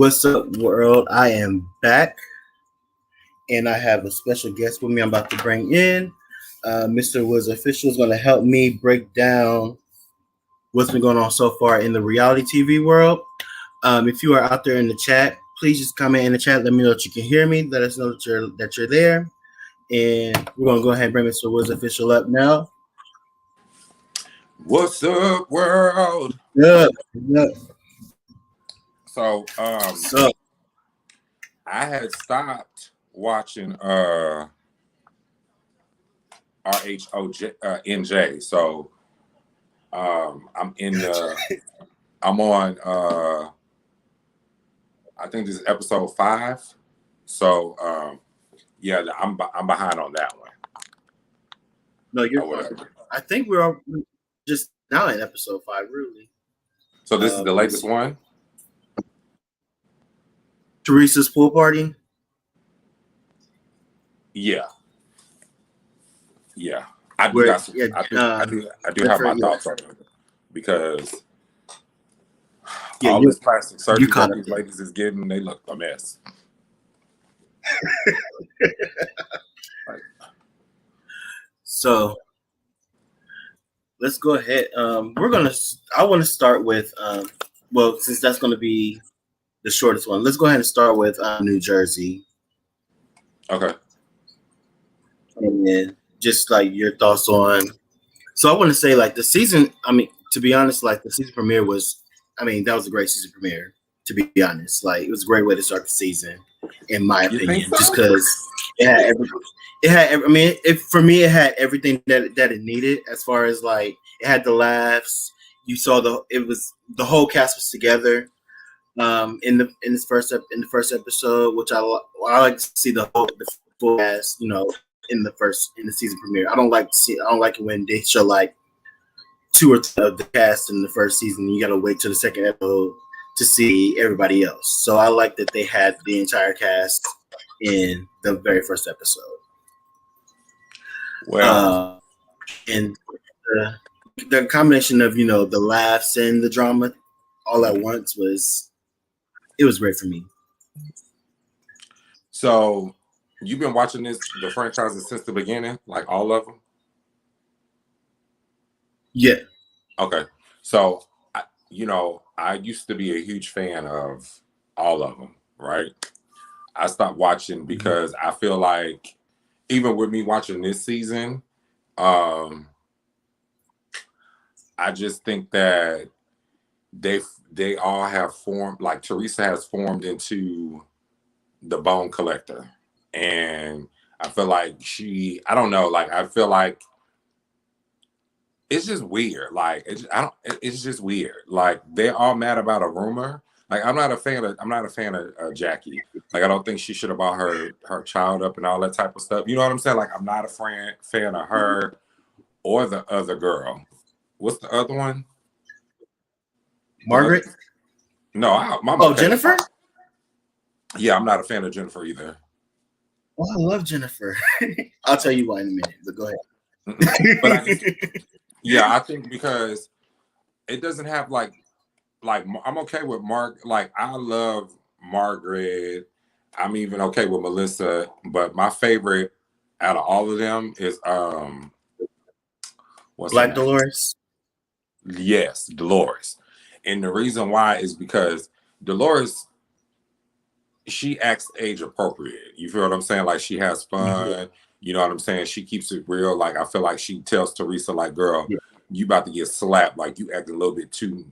What's up, world? I am back, and I have a special guest with me. I'm about to bring in Mr. Woodz Official is going to help me break down what's been going on so far in the reality TV world. If you are out there in the chat, please just comment in the chat. Let me know that you can hear me. Let us know that you're there, and we're going to go ahead and bring Mr. Woodz Official up now. What's up, world? Good. So, I had stopped watching RHONJ. So, I'm on I think this is episode 5. So, yeah, I'm behind on that one. No, you're fine. I think we're all just now in episode 5, really. So this is the latest one? Teresa's pool party? Yeah. I do have my thoughts on it because all this plastic surgery that these ladies is getting, they look a mess. So let's go ahead. I want to start with since that's going to be the shortest one, let's go ahead and start with New Jersey. Okay. And then just like your thoughts on. So I want to say like the season. I mean, to be honest, like the season premiere was. I mean, that was a great season premiere. To be honest, like it was a great way to start the season, in my opinion, just because it had I mean, for me, it had everything that it needed as far as like it had the laughs. You saw the whole cast was together. In the first episode, which I like to see the full cast, in the season premiere. I don't like it when they show like 2 or 3 of the cast in the first season. You got to wait till the second episode to see everybody else. So I like that they had the entire cast in the very first episode. Well, and the combination of the laughs and the drama all at once was great for me. So you've been watching the franchises since the beginning, like all of them? Yeah. Okay. So, I used to be a huge fan of all of them, right? I stopped watching because I feel like even with me watching this season, I just think that they all have formed, like Teresa has formed into the Bone Collector. And I feel like I don't know, like I feel like it's just weird. Like it's just weird. Like they're all mad about a rumor. Like I'm not a fan of Jackie. Like I don't think she should have brought her child up and all that type of stuff. You know what I'm saying? Like I'm not a fan of her or the other girl. What's the other one? Margaret? No, Jennifer? Yeah, I'm not a fan of Jennifer either. Oh, I love Jennifer. I'll tell you why in a minute, but go ahead. But I think because it doesn't have like I'm okay with Mark. Like I love Margaret. I'm even okay with Melissa, but my favorite out of all of them is Black Dolores. Yes, Dolores. And the reason why is because Dolores, she acts age appropriate. You feel what I'm saying? Like she has fun. Mm-hmm. You know what I'm saying? She keeps it real. Like I feel like she tells Teresa, like, girl, you about to get slapped. Like you acting a little bit too,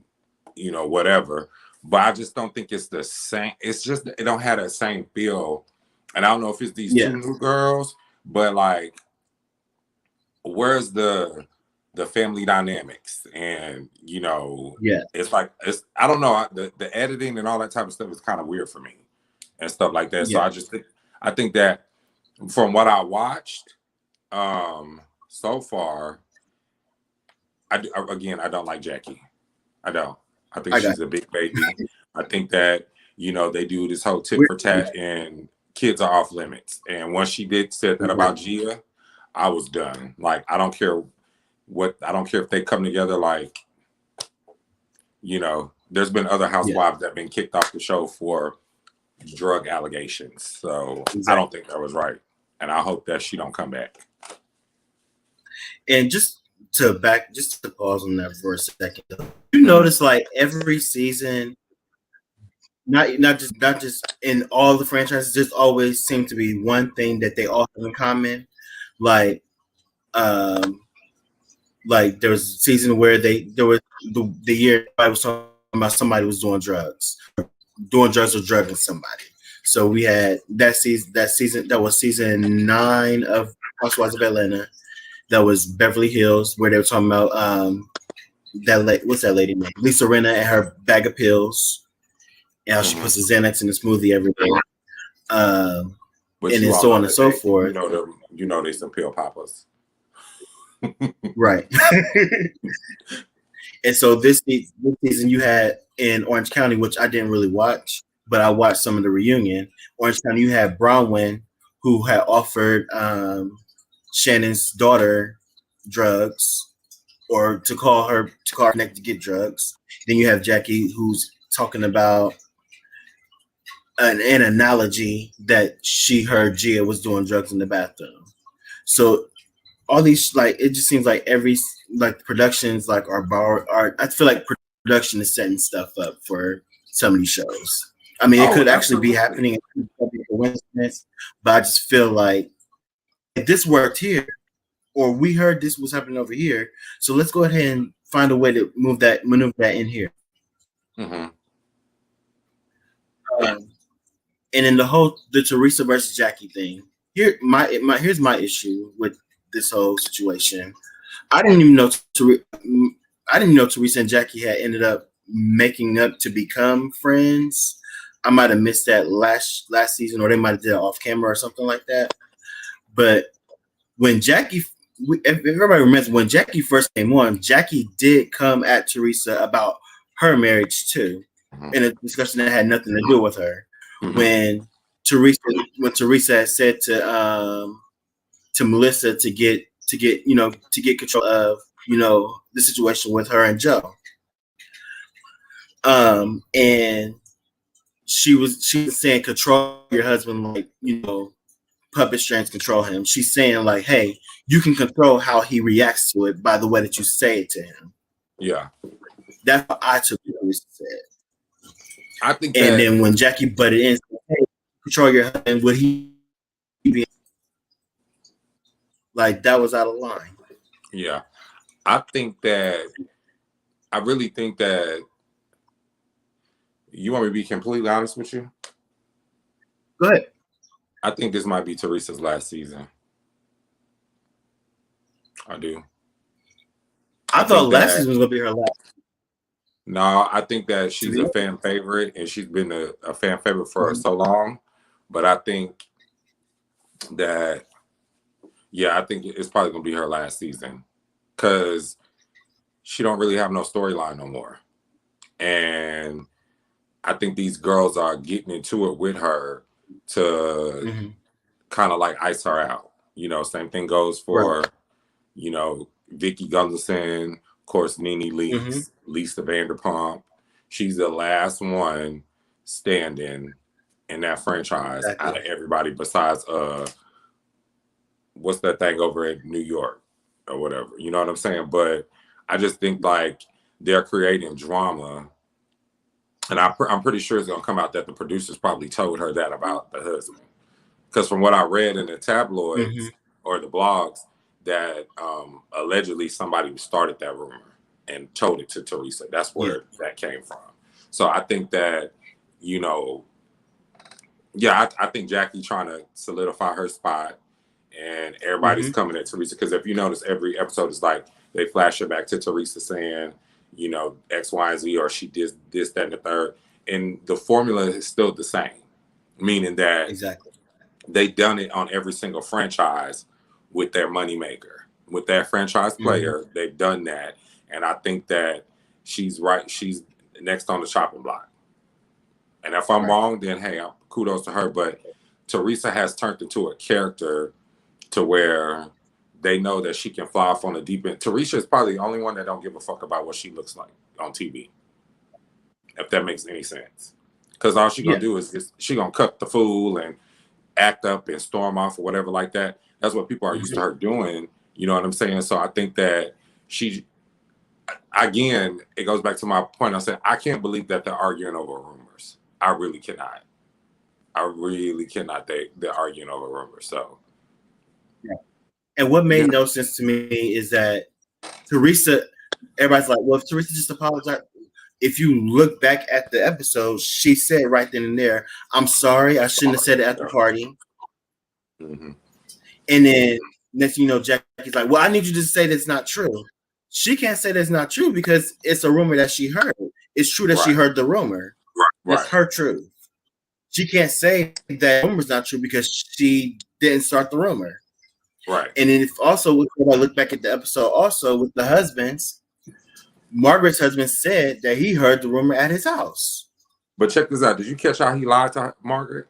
whatever. But I just don't think it's the same. It's just it don't have that same feel. And I don't know if it's these 2 new girls, but like, where's the family dynamics? And it's like I don't know. The editing and all that type of stuff is kind of weird for me and stuff like that. So I think that from what I watched so far, I don't like Jackie. I don't. I think she's a big baby. I think that they do this whole tit for tat and kids are off limits. And once she said that about Gia, I was done. Like I don't care if they come together, like There's been other Yeah, housewives that have been kicked off the show for drug allegations. So I exactly. don't think that was right. And I hope that she don't come back. And just to pause on that for a second. You notice like every season, not just in all the franchises, just always seem to be one thing that they all have in common. Like um there was a season where there was the year I was talking about somebody was doing drugs or drugging somebody. So we had that season that was season 9 of Housewives of Atlanta. That was Beverly Hills, where they were talking about what's that lady name? Lisa Rinna and her bag of pills, and how she puts the Xanax in the smoothie every day, But and you then all so know on and that so forth. you know they some pill poppers. Right. And so this season you had in Orange County, which I didn't really watch, but I watched some of the reunion. Orange County, you had Bronwyn, who had offered Shannon's daughter drugs, or to call her connect to get drugs. Then you have Jackie, who's talking about an analogy that she heard Gia was doing drugs in the bathroom. So all these, like, it just seems like every, like, productions like are I feel like production is setting stuff up for some of these shows. I mean, it could actually be happening, it could be a coincidence, but I just feel like this worked here, or we heard this was happening over here, so let's go ahead and find a way to maneuver that in here. Mm-hmm. And in the Teresa versus Jackie thing, here's my issue with this whole situation. I didn't even know Teresa and Jackie had ended up making up to become friends. I might have missed that last season, or they might have did it off camera or something like that. But when Jackie, if everybody remembers, when Jackie first came on, Jackie did come at Teresa about her marriage too, in a discussion that had nothing to do with her. When Teresa had said to Melissa to get control of the situation with her and Joe, and she was saying control your husband, like, puppet strings control him. She's saying like, hey, you can control how he reacts to it by the way that you say it to him. Yeah, that's what I took what Teresa said. I think and then when Jackie butted in, said, hey, control your husband, would he be like, that was out of line? Yeah, I really think that, you want me to be completely honest with you? Go ahead. I think this might be Teresa's last season. I do. I thought last season was going to be her last. No, I think that she's a fan favorite, and she's been a fan favorite for so long. But I think that, I think it's probably going to be her last season, because she don't really have no storyline no more. And I think these girls are getting into it with her to kind of like ice her out. Same thing goes for, Vicky Gunvalson, of course, Nene Leakes, Lisa Vanderpump. She's the last one standing in that franchise out of everybody besides what's that thing over in New York or whatever. You know what I'm saying? But I just think like they're creating drama. And I'm pretty sure it's going to come out that the producers probably told her that about the husband. Because from what I read in the tabloids or the blogs, that allegedly somebody started that rumor and told it to Teresa. That's where that came from. So I think that, I think Jackie trying to solidify her spot, and everybody's coming at Teresa. Because if you notice, every episode is like they flash it back to Teresa saying, X, Y, and Z, or she did this, that, and the third. And the formula is still the same, meaning that they've done it on every single franchise with their moneymaker. With their franchise player, they've done that. And I think that she's right. She's next on the chopping block. And if I'm wrong, then hey, kudos to her. But Teresa has turned into a character to where they know that she can fly off on the deep end. Teresa is probably the only one that don't give a fuck about what she looks like on TV. if that makes any sense. Because all she gonna do is she gonna cut the fool and act up and storm off or whatever like that. That's what people are used to her doing. You know what I'm saying? So I think that she, again, it goes back to my point. I said, I can't believe that they're arguing over rumors. I really cannot. They're arguing over rumors. So. Yeah. And what made no sense to me is that Teresa, everybody's like, well, if Teresa just apologized. If you look back at the episode, she said right then and there, I'm sorry, I shouldn't have said it at the party. Mm-hmm. And then next thing you know, Jackie's like, well, I need you to say that's not true. She can't say that's not true because it's a rumor that she heard. It's true that she heard the rumor. That's her truth. She can't say that rumor's not true because she didn't start the rumor. Right. And then if also, if I look back at the episode also with the husbands, Margaret's husband said that he heard the rumor at his house. But check this out. Did you catch how he lied to Margaret?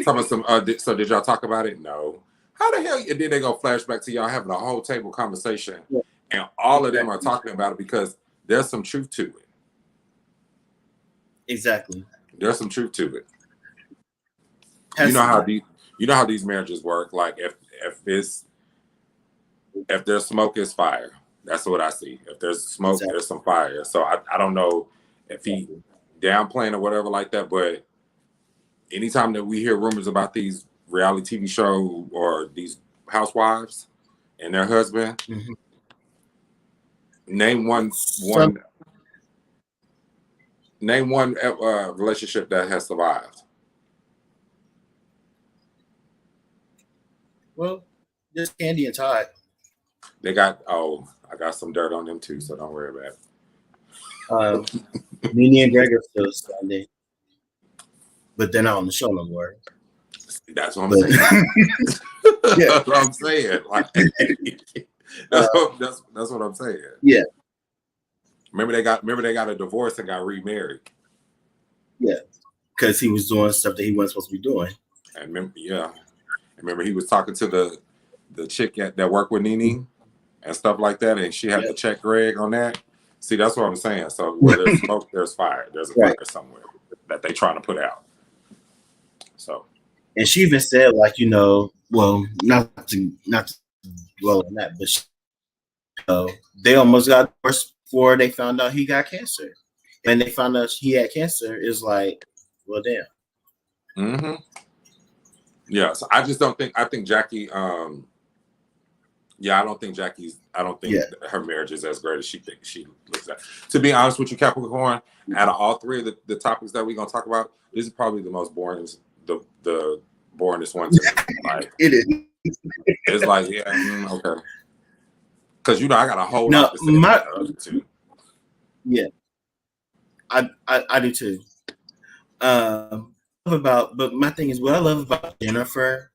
So did y'all talk about it? No. How the hell? And then they go flashback to y'all having a whole table conversation, and all of them are talking about it because there's some truth to it. Exactly. There's some truth to it. You know how these marriages work. Like if there's smoke, it's fire. That's what I see. If there's smoke, there's some fire. So I don't know if he downplaying or whatever like that, but anytime that we hear rumors about these reality TV show or these housewives and their husband, name one relationship that has survived. Well, just Candy and Todd. I got some dirt on them too, so don't worry about it. Nene and Greg are still standing, but they're not on the show no more. That's what I'm saying. That's what I'm saying. Like, that's what I'm saying. Yeah. Remember they got a divorce and got remarried. Yeah, because he was doing stuff that he wasn't supposed to be doing. And remember he was talking to the chick that worked with Nene and stuff like that, and she had to check Greg on that. See, that's what I'm saying. So where there's smoke, there's fire. There's a fire somewhere that they trying to put out. So, and she even said, like, well, not to dwell on that, but they almost got divorced before they found out he got cancer. And they found out he had cancer. Is like, well, damn. Mm-hmm. Yeah. So I just don't think. I think Jackie. I don't think her marriage is as great as she thinks she looks at. To be honest with you, Capricorn, out of all three of the topics that we're gonna talk about, this is probably the most boring, the boringest one to me. Like, it is. It's like, okay. Because I got a whole lot to say about the other two. Yeah. I do too. But my thing is, what I love about Jennifer,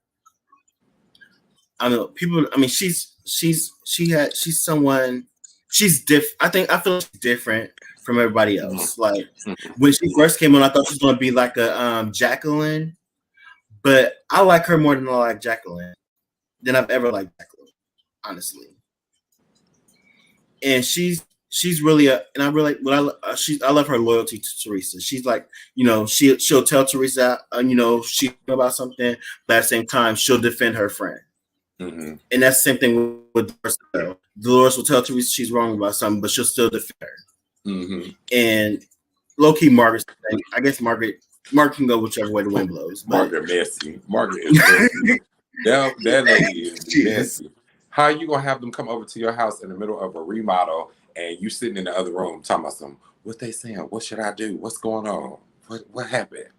I know people. I mean, she's someone. She's different. I feel she's different from everybody else. Like when she first came on, I thought she was gonna be like a Jacqueline, but I like her more than I like Jacqueline than I've ever liked Jacqueline, honestly. And she's really and I really I love her loyalty to Teresa. She's like, she'll tell Teresa, she about something, but at the same time, she'll defend her friend. Mm-hmm. And that's the same thing with Dolores. Dolores will tell Teresa she's wrong about something, but she'll still defend her. Mm-hmm. And low-key, Margaret, I guess Margaret can go whichever way the wind blows. Margaret messy. Margaret is messy. that lady is messy. How are you gonna have them come over to your house in the middle of a remodel and you sitting in the other room talking about some, what they saying? What should I do? What's going on? What happened?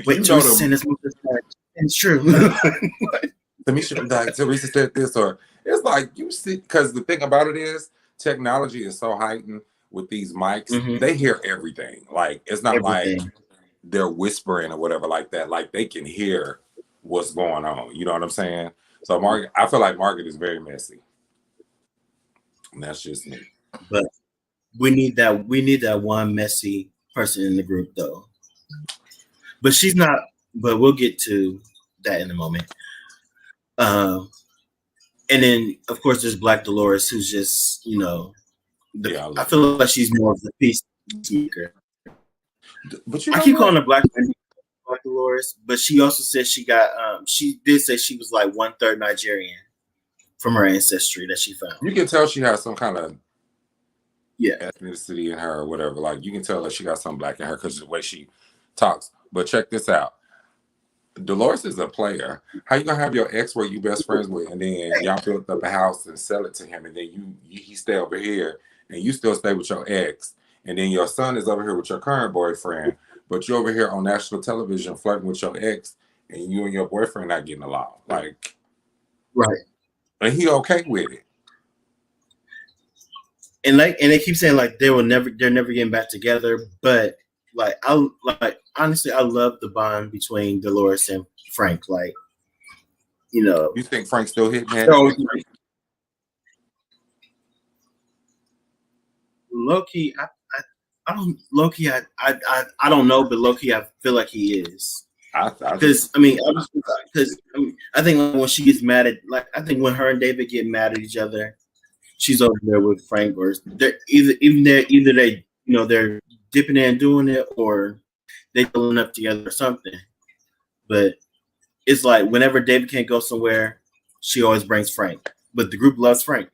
Wait, Teresa saying this. It's true. Teresa said this, or it's like you see, because the thing about it is technology is so heightened with these mics. Mm-hmm. They hear everything. Like it's not like they're whispering or whatever like that. Like they can hear what's going on. You know what I'm saying? So I feel like Margaret is very messy. And that's just me. But we need that one messy person in the group though. But she's not, but we'll get to that in a moment. And then of course there's Black Dolores, who's just I love feel it. like she's more of the peacemaker. But you I know keep what? calling her Black Dolores, but she also said she did say she was like 1/3 Nigerian from her ancestry that she found. You can tell she has some kind of Yeah. ethnicity in her or whatever. Like you can tell that she got some black in her because of the way she talks. But check this out. Dolores is a player. How you gonna have your ex where you best friends with, and then y'all build up a house and sell it to him, and then he stay over here, and you still stay with your ex, and then your son is over here with your current boyfriend, but you're over here on national television flirting with your ex, and you and your boyfriend not getting along. Like, right. And he okay with it. And they keep saying like they're never getting back together, but honestly, I love the bond between Dolores and Frank. Like, You think Frank still hit, man? Low key, I don't low key. I don't know, but low key, I feel like he is. Because I think when she gets mad at, like, I think when her and David get mad at each other, she's over there with Frank, or they're either they they're dipping in and doing it, or they pulling up together or something. But it's like whenever David can't go somewhere, she always brings Frank. But the group loves Frank.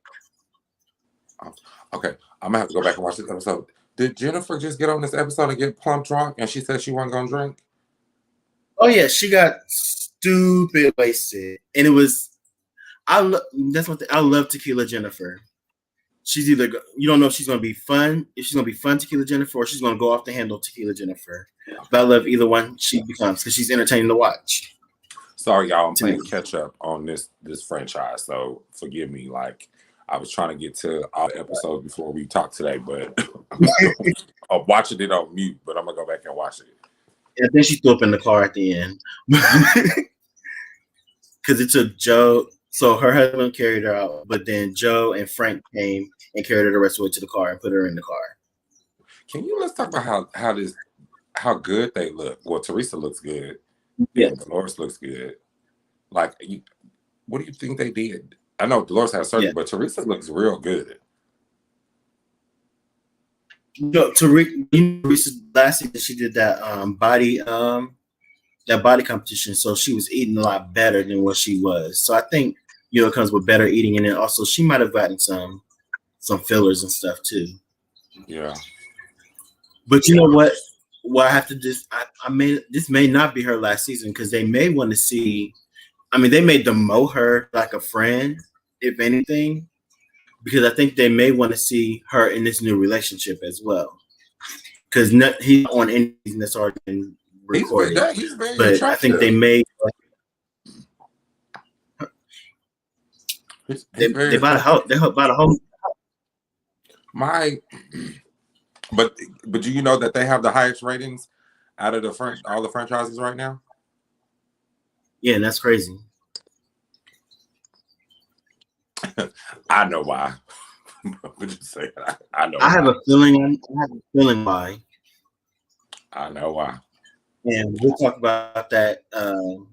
Okay, I'm gonna have to go back and watch this episode. Did Jennifer just get on this episode and get plump drunk, and she said she wasn't gonna drink? Oh yeah, she got stupid wasted, and it was. That's one thing. I love Tequila Jennifer. She's either you don't know if she's gonna be fun, Tequila Jennifer, or she's gonna go off the handle Tequila Jennifer. But I love either one she becomes because she's entertaining to watch. Sorry, y'all, I'm playing catch up on this franchise, so forgive me. Like I was trying to get to all the episodes before we talked today, but I'm watching it on mute. But I'm gonna go back and watch it. And then she threw up in the car at the end because it took Joe. So her husband carried her out, but then Joe and Frank came and carried her the rest of the way to the car and put her in the car. Let's talk about how good they look. Well, Teresa looks good. Yeah, Dolores looks good. Like, what do you think they did? I know Dolores had surgery, but Teresa looks real good. Teresa's last season she did that body competition, so she was eating a lot better than what she was. So I think it comes with better eating, and then also she might have gotten some fillers and stuff too. Yeah. But you know what? Well, I have to just this may not be her last season because they may want to see. I mean, they may demote her like a friend, if anything, because I think they may want to see her in this new relationship as well. Because he's not on anything that's already been recorded. He's very but attractive. I think they may. They bought a house. They bought a home. But do you know that they have the highest ratings out of all the franchises right now? Yeah, and that's crazy. I know why. Would you say I know? I have a feeling why. I know why. And we'll talk about that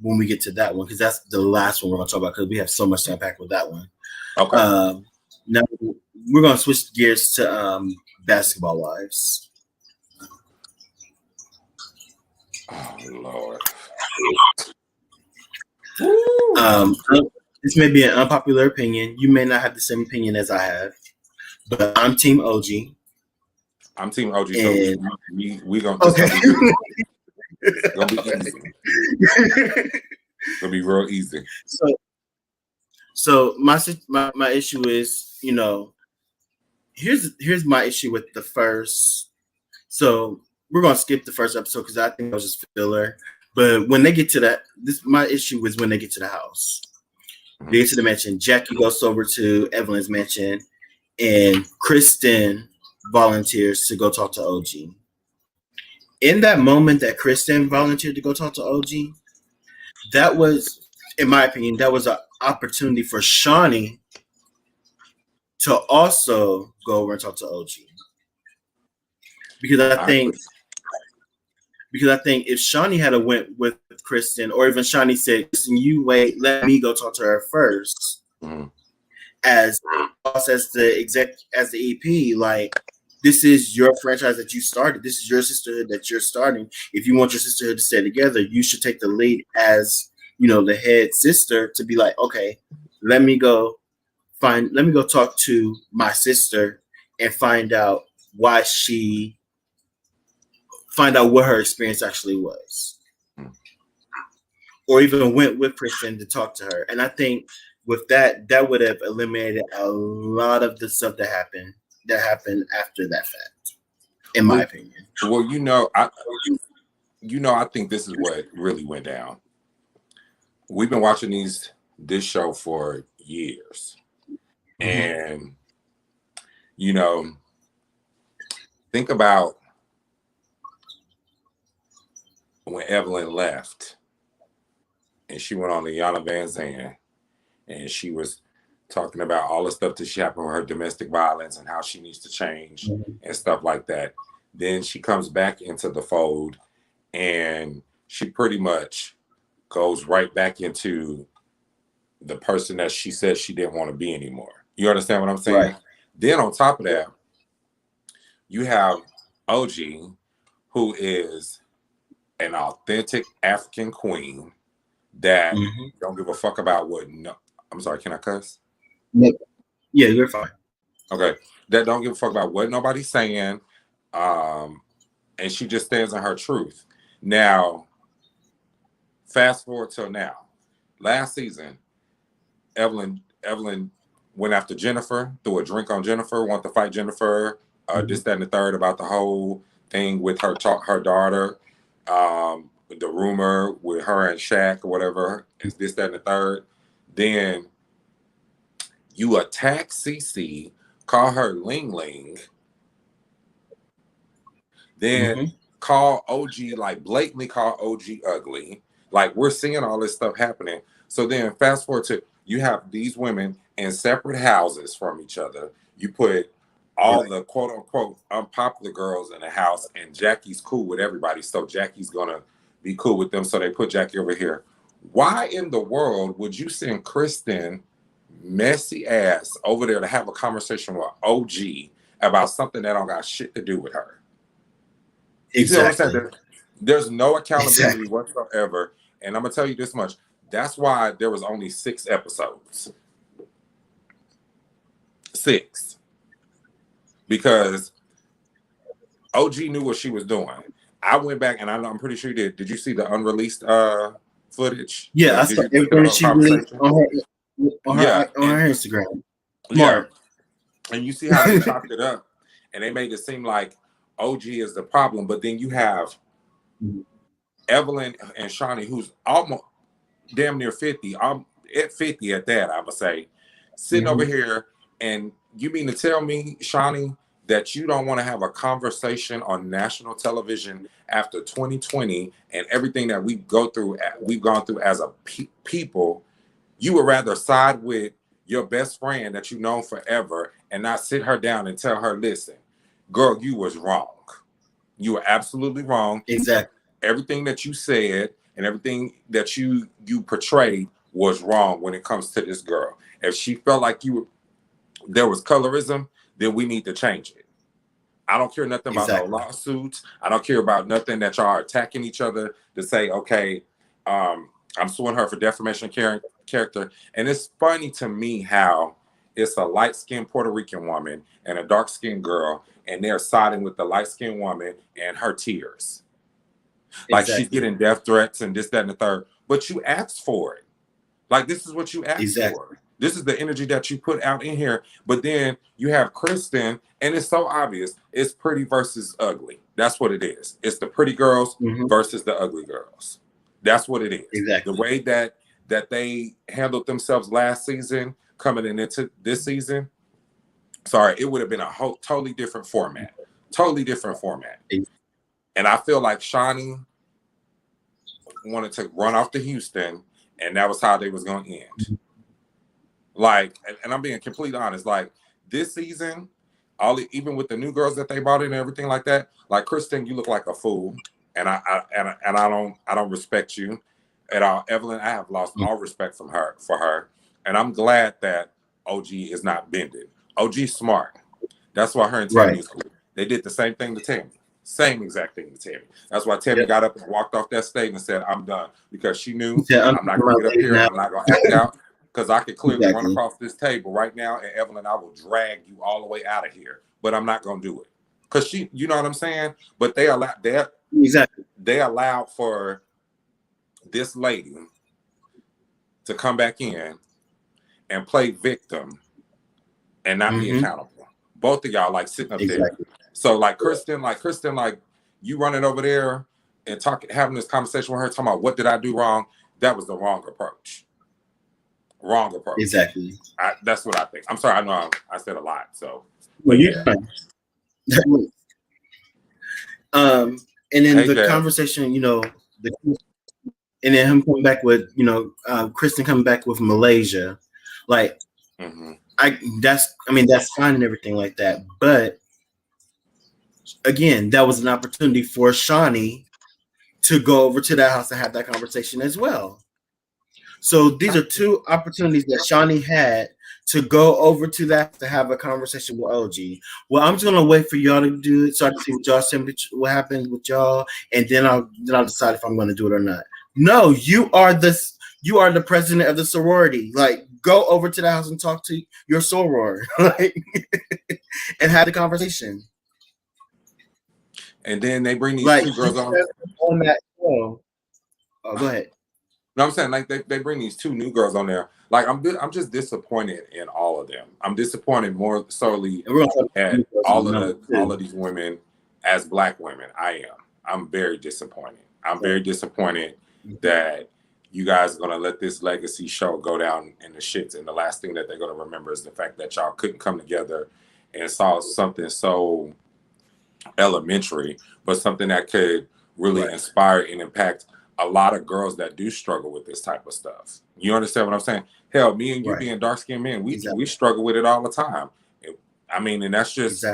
when we get to that one, because that's the last one we're going to talk about, because we have so much to unpack with that one. Okay. Now we're going to switch gears to Basketball Wives. Oh Lord. This may be an unpopular opinion. You may not have the same opinion as I have, but I'm Team OG. I'm Team OG. So we gonna it's gonna be easy. It's gonna be real easy. So my issue is, here's my issue with the first. So we're gonna skip the first episode because I think it was just filler. But when they get to that, my issue was when they get to the house. They get to the mansion. Jackie goes over to Evelyn's mansion, and Kristen volunteers to go talk to OG. In that moment that Kristen volunteered to go talk to OG, that was, in my opinion, that was an opportunity for Shawnee to also go over and talk to OG. Because I think if Shawnee had went with Kristen, or even Shawnee said, "Listen, you wait, let me go talk to her first," as us as the EP, like this is your franchise that you started. This is your sisterhood that you're starting. If you want your sisterhood to stay together, you should take the lead as, you know, the head sister to be like, okay, let me go talk to my sister and find out what her experience actually was. Or even went with Kristen to talk to her. And I think with that would have eliminated a lot of the stuff that happened after that fact, in my opinion. Well, I think this is what really went down. We've been watching this show for years. And you know, think about when Evelyn left and she went on to Yana Van Zandt and she was talking about all the stuff that she happened with her domestic violence and how she needs to change and stuff like that. Then she comes back into the fold and she pretty much goes right back into the person that she said she didn't want to be anymore. You understand what I'm saying? Right. Then on top of that, you have OG, who is an authentic African queen that don't give a fuck about what. No, I'm sorry, can I cuss? Yeah, you're fine. Okay, that don't give a fuck about what nobody's saying, and she just stands on her truth. Now, fast forward till now. Last season, Evelyn went after Jennifer, threw a drink on Jennifer, wanted to fight Jennifer, this, that, and the third about the whole thing with her daughter, the rumor with her and Shaq or whatever, is this, that, and the third. Then you attack CC, call her Ling Ling, then call OG, like blatantly call OG ugly. Like we're seeing all this stuff happening. So then fast forward to, you have these women in separate houses from each other. You put all the quote unquote unpopular girls in the house, and Jackie's cool with everybody. So Jackie's gonna be cool with them. So they put Jackie over here. Why in the world would you send Kristen messy ass over there to have a conversation with OG about something that don't got shit to do with her? Exactly. There's no accountability whatsoever. And I'm gonna tell you this much. That's why there was only 6 episodes. 6. Because OG knew what she was doing. I went back and I'm pretty sure you did. Did you see the unreleased footage? Yeah, I saw everything that she released on her Instagram. Yeah. And you see how they chopped it up and they made it seem like OG is the problem. But then you have Evelyn and Shawnee, who's almost damn near 50. I'm at 50 at that, I would say, sitting over here. And you mean to tell me, Shawnee, that you don't want to have a conversation on national television after 2020 and everything that we've gone through as a people? You would rather side with your best friend that you've known forever and not sit her down and tell her, listen, girl, you was wrong. You were absolutely wrong. Exactly. Everything that you said and everything that you portrayed was wrong when it comes to this girl. If she felt like there was colorism, then we need to change it. I don't care nothing about no lawsuits. I don't care about nothing that y'all are attacking each other to say, okay, I'm suing her for defamation of character. And it's funny to me how it's a light-skinned Puerto Rican woman and a dark-skinned girl, and they're siding with the light-skinned woman and her tears. Like she's getting death threats and this, that, and the third. But you asked for it. Like this is what you asked for. This is the energy that you put out in here. But then you have Kristen, and it's so obvious. It's pretty versus ugly. That's what it is. It's the pretty girls versus the ugly girls. That's what it is. Exactly. The way that they handled themselves last season, coming into this season, sorry, it would have been a totally different format. Totally different format. And I feel like Shawnee wanted to run off to Houston, and that was how they was going to end. Like, and I'm being completely honest, like this season, even with the new girls that they brought in and everything like that, like Kristen, you look like a fool, and I don't respect you at all. Evelyn, I have lost all respect for her, and I'm glad that OG is not bending. OG's smart. That's why her and Tammy Right. is cool. They did the same thing to Tammy. Same exact thing to Tammy. That's why Tammy Yep. got up and walked off that stage and said, I'm done. Because she knew said, I'm not going to get up here. now. I'm not going to act out. Because I could clearly run Exactly. across this table right now, and Evelyn, I will drag you all the way out of here. But I'm not going to do it. Because she, you know what I'm saying? But they allowed for this lady to come back in and play victim and not be accountable. Both of y'all like sitting up there. So like Kristen, you running over there and having this conversation with her, talking about what did I do wrong? That was the wrong approach. Wrong approach. Exactly. That's what I think. I'm sorry, I know I said a lot. So, well, yeah. And then the conversation, you know, and then him coming back with, you know, Kristen coming back with Malaysia, like, that's fine and everything like that, but again, that was an opportunity for Shawnee to go over to that house and have that conversation as well. So these are two opportunities that Shawnee had to go over to that to have a conversation with OG. Well, I'm just gonna wait for y'all to do it so I can see what y'all say, what happens with y'all, and then I'll decide if I'm gonna do it or not. No, you are the president of the sorority. Like, go over to the house and talk to your soror, like, and have the conversation. And then they bring these two girls on that show. Oh, go ahead. No, I'm saying like they bring these two new girls on there. Like I'm just disappointed in all of them. I'm disappointed more solely at all of these women as Black women. I am. I'm very disappointed. I'm very disappointed that you guys are gonna let this legacy show go down in the shits. And the last thing that they're gonna remember is the fact that y'all couldn't come together and saw something so elementary, but something that could really inspire and impact a lot of girls that do struggle with this type of stuff. You understand what I'm saying? Hell, me and you being dark-skinned men, we struggle with it all the time. And that's just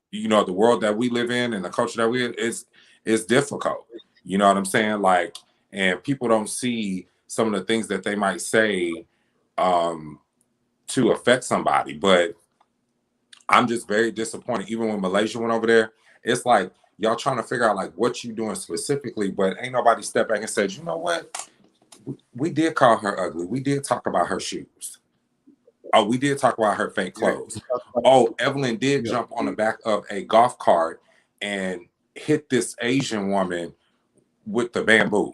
you know, the world that we live in and the culture that we in, it's difficult. You know what I'm saying? Like, and people don't see some of the things that they might say to affect somebody. But I'm just very disappointed. Even when Malaysia went over there, it's like y'all trying to figure out like what you doing specifically, but ain't nobody step back and said, you know what? We did call her ugly. We did talk about her shoes. Oh, we did talk about her fake clothes. Oh, Evelyn did jump on the back of a golf cart and hit this Asian woman with the bamboo.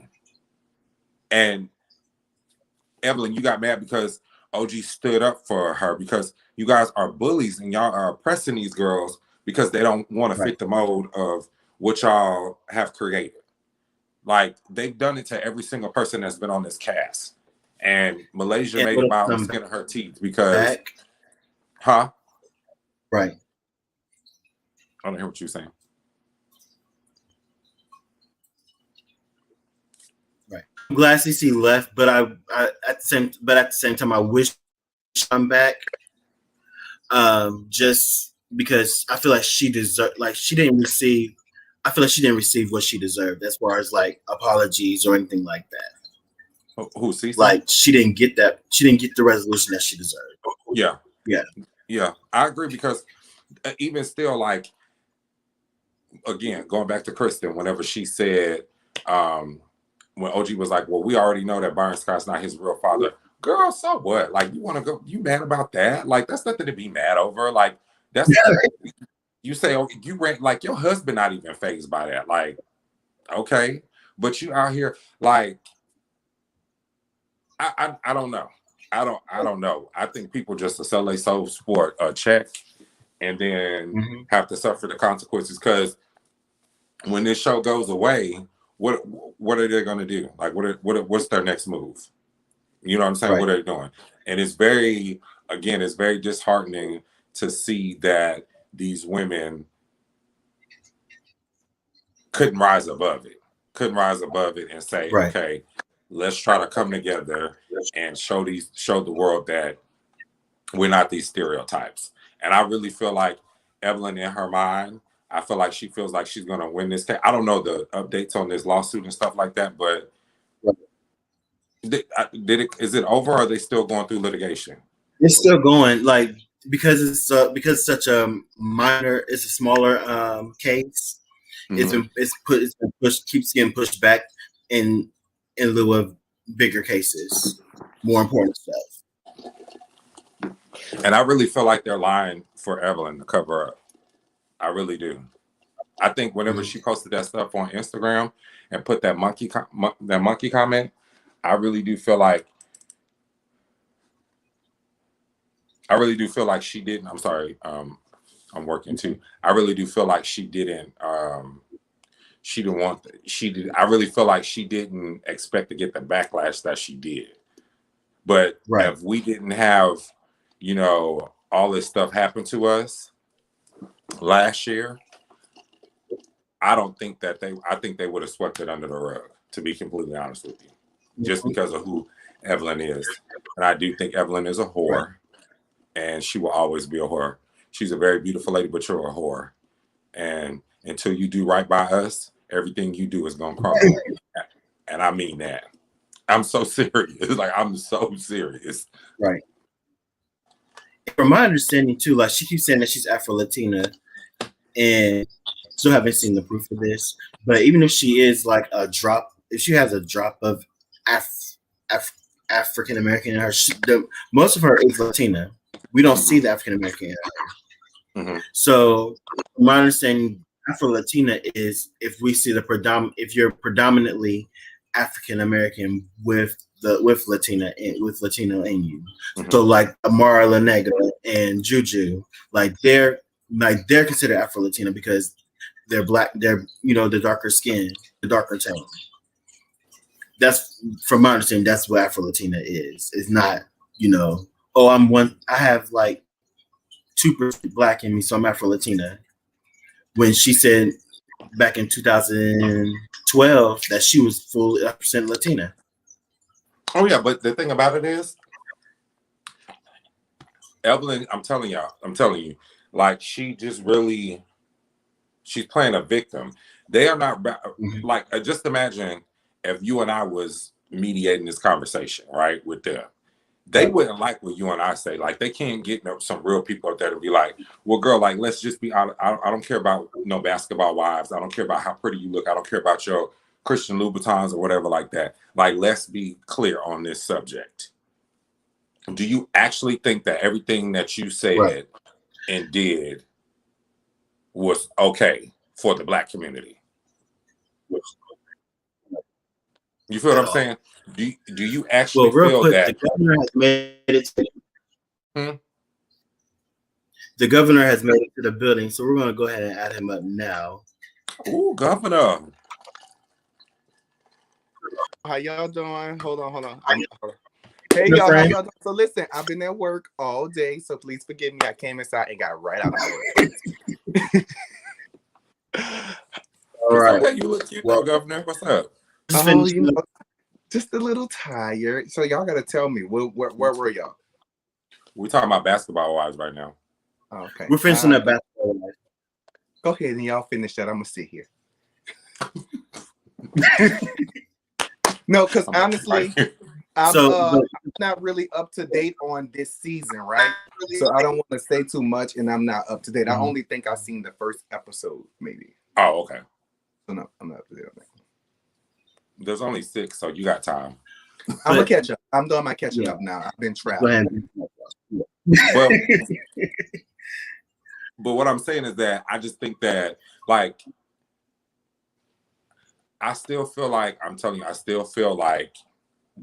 And Evelyn, you got mad because OG stood up for her, because you guys are bullies and y'all are oppressing these girls because they don't want to fit the mold of what y'all have created. Like, they've done it to every single person that's been on this cast. And Malaysia made it by the skin of her teeth because, Right. I don't hear what you're saying. Right. I'm glad CC left, but at the same time, I wish I'm back. Just because I feel like she deserved, like, she didn't receive what she deserved as far as like apologies or anything like that. Who CC? Like, she didn't get that. She didn't get the resolution that she deserved. Yeah. I agree, because even still, like, again, going back to Kristen, whenever she said, when OG was like, well, we already know that Byron Scott's not his real father. Girl, so what? Like, you want to go, you mad about that? Like, that's nothing to be mad over. Like, that's, you say, oh, you rent, like, your husband not even fazed by that. Like, okay. But you out here, like, I don't know. I don't know. I think people just sell their soul for a check and then have to suffer the consequences. Because when this show goes away, what are they going to do? Like, what's their next move? You know what I'm saying? What are they doing? And it's very disheartening to see that these women couldn't rise above it and say, okay, let's try to come together and show the world that we're not these stereotypes. And I really feel like Evelyn, in her mind, I feel like she feels like she's going to win this case. I don't know the updates on this lawsuit and stuff like that, but is it over, or are they still going through litigation? It's still going, like because it's such a minor, it's a smaller case. Mm-hmm. It's been pushed, keeps getting pushed back in lieu of bigger cases, more important stuff. And I really feel like they're lying for Evelyn to cover up. I really do. I think whenever she posted that stuff on Instagram and put that monkey comment, I really do feel like she didn't. I'm sorry. I'm working too. I really do feel like she didn't. She didn't want. She did. I really feel like she didn't expect to get the backlash that she did. But if we didn't have, all this stuff happen to us last year, I don't think that I think they would have swept it under the rug, to be completely honest with you, just because of who Evelyn is. And I do think Evelyn is a whore, and she will always be a whore. She's a very beautiful lady, but you're a whore. And until you do right by us, everything you do is going to crumble. And I mean that. I'm so serious. Like, I'm so serious. Right. From my understanding, too, like, she keeps saying that she's Afro-Latina, and still haven't seen the proof of this. But even if she is like if she has a drop of African American in her, most of her is Latina. We don't see the African American in her. Mm-hmm. So my understanding, Afro-Latina is if we see if you're predominantly African American with Latina and with Latino in you. Mm-hmm. So like Amara La Negra and Juju, like they're considered Afro-Latina because they're black, they're the darker skin, the darker tone. That's, from my understanding, that's what Afro-Latina is. It's not, I have like 2% black in me, so I'm Afro-Latina. When she said back in 2012 that she was fully 100% Latina. Oh yeah, but the thing about it is, Evelyn, I'm telling you, like, she just really, she's playing a victim. They are not, like, just imagine if you and I was mediating this conversation, right, with them. They wouldn't like what you and I say. Like, they can't get some real people out there to be like, well, girl, like, let's just be, I don't care about no basketball wives. I don't care about how pretty you look. I don't care about your Christian Louboutins or whatever like that. Like, let's be clear on this subject. Do you actually think that everything that you said and did was okay for the black community? You feel what I'm saying? Do you actually feel that the governor has made it the governor has made it to the building, so we're going to go ahead and add him up now. Ooh, Governor. How y'all doing? Hold on. Hey, y'all, how y'all doing? So listen, I've been at work all day, so please forgive me. I came inside and got right out of work. All right. Okay, you look cute, Governor. What's up? Oh, just a little tired. So y'all got to tell me, where were y'all? We're talking about basketball wives right now. Okay. We're finishing that basketball wives. Go ahead and y'all finish that. I'm going to sit here. No, because honestly, I'm not really up to date on this season, right? So I don't want to say too much, and I'm not up to date. I only think I've seen the first episode, maybe. Oh, okay. So no, I'm not up to date on that. There's only 6, so you got time. I'm gonna catch up. I'm doing my catching up now. I've been traveling. Well, but what I'm saying is that I just think that, like, I still feel like, I'm telling you, I still feel like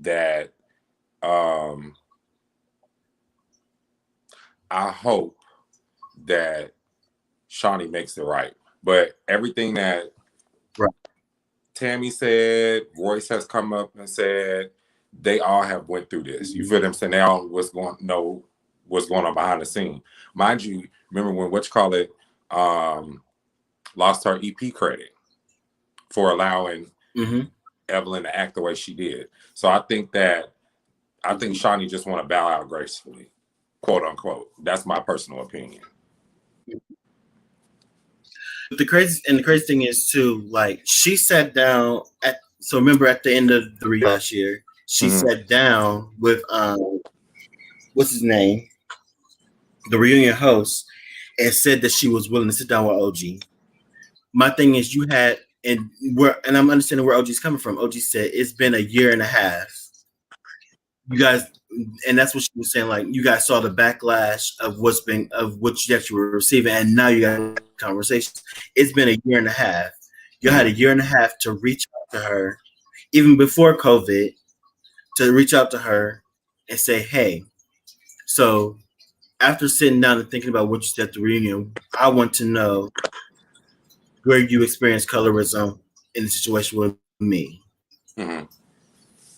that I hope that Shawnee makes it right. But everything that Tammy said, Royce has come up and said, they all have went through this. You feel what I'm saying? They all know what's going on behind the scene. Mind you, remember when lost her EP credit for allowing Evelyn to act the way she did. So I think Shawnee just want to bow out gracefully, quote unquote. That's my personal opinion. The crazy thing is too, like, she sat down remember at the end of the last year, she sat down with what's his name, the reunion host, and said that she was willing to sit down with OG. My thing is, you had, and I'm understanding where OG's coming from. OG said it's been a year and a half. You guys, and that's what she was saying. Like, you guys saw the backlash of what you were receiving, and now you got conversations. It's been a year and a half. You had a year and a half to reach out to her, even before COVID, to reach out to her and say, "Hey, so after sitting down and thinking about what you said at the reunion, I want to know where you experienced colorism in the situation with me,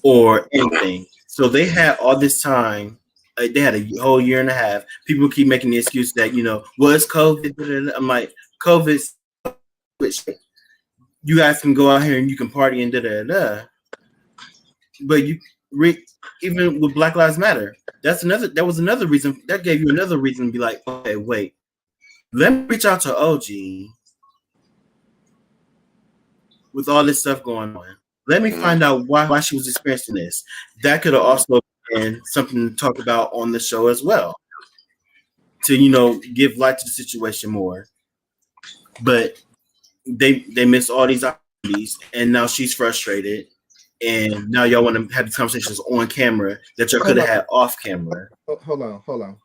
or anything." So they had all this time. They had a whole year and a half. People keep making the excuse that, well, it's COVID. I'm like, COVID. You guys can go out here and you can party and da. But even with Black Lives Matter, that was another reason. That gave you another reason to be like, okay, wait, let me reach out to OG with all this stuff going on. Let me find out why she was experiencing this. That could have also been something to talk about on the show as well, to give light to the situation more. But they missed all these opportunities, and now she's frustrated. And now y'all want to have these conversations on camera that y'all could have had off camera. Hold on.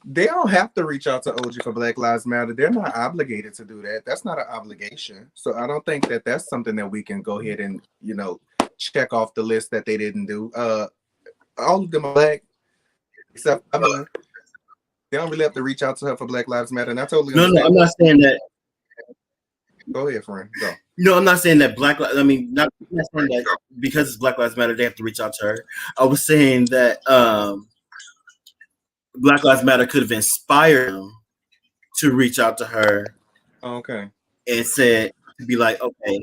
They don't have to reach out to OG for Black Lives Matter. They're not obligated to do that. That's not an obligation. So I don't think that that's something that we can go ahead and, check off the list that they didn't do. All of them are Black, except Evelyn. They don't really have to reach out to her for Black Lives Matter. And I totally understand. No, I'm not saying that. Go ahead, friend. Go. No, I'm not saying that not saying that because it's Black Lives Matter, they have to reach out to her. I was saying that Black Lives Matter could have inspired them to reach out to her. Okay. And said, to be like, okay,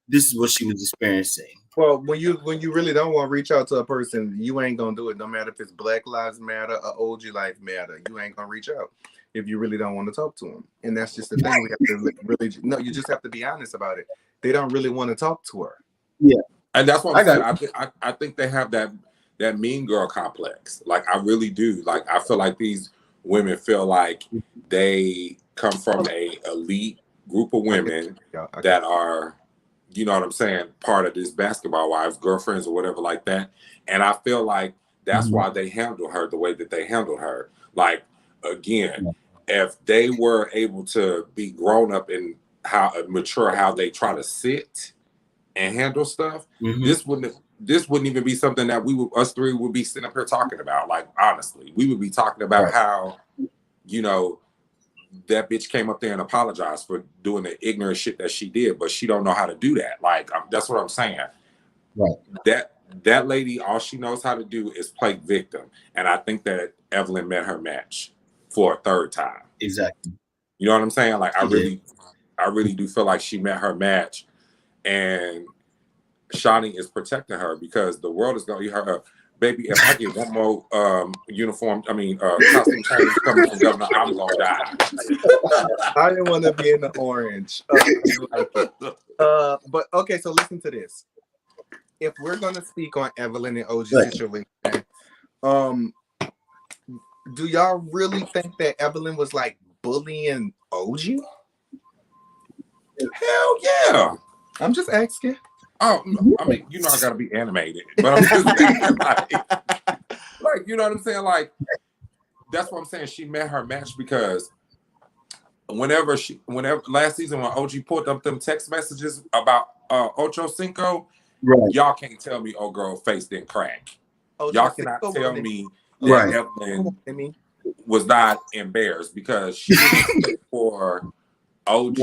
this is what she was experiencing. Well, when you really don't want to reach out to a person, you ain't gonna do it. No matter if it's Black Lives Matter or OG Life Matter, you ain't gonna reach out if you really don't want to talk to them. And that's just the thing. We have to really you just have to be honest about it. They don't really want to talk to her. Yeah, and that's what I'm saying. I think they have that mean girl complex. Like, I really do. Like, I feel like these women feel like they come from a elite group of women that are, you know what I'm saying, part of this basketball wives, girlfriends, or whatever like that. And I feel like that's why they handle her the way that they handle her. Like, again, if they were able to be grown up and mature how they try to sit and handle stuff, this wouldn't even be something that us three would be sitting up here talking about. Like, honestly, we would be talking about how, that bitch came up there and apologized for doing the ignorant shit that she did, but she don't know how to do that. Like, that's what I'm saying. Right. That lady, all she knows how to do is play victim. And I think that Evelyn met her match for a third time. Exactly. You know what I'm saying? Like, I really do feel like she met her match, and Shani is protecting her because the world is going to eat her up. Baby, if I get one more costume change coming from Governor, I'm going to die. I didn't want to be in the orange. But okay, so listen to this. If we're going to speak on Evelyn and OG situation, do y'all really think that Evelyn was like bullying OG? Hell yeah. I'm just asking. Oh, I mean, I gotta be animated, but I'm just saying, like, you know what I'm saying? Like, that's what I'm saying. She met her match because whenever last season when OG pulled up them text messages about Ocho Cinco, y'all can't tell me old girl face didn't crack. Y'all cannot tell me that Evelyn was not embarrassed because she didn't expect for OG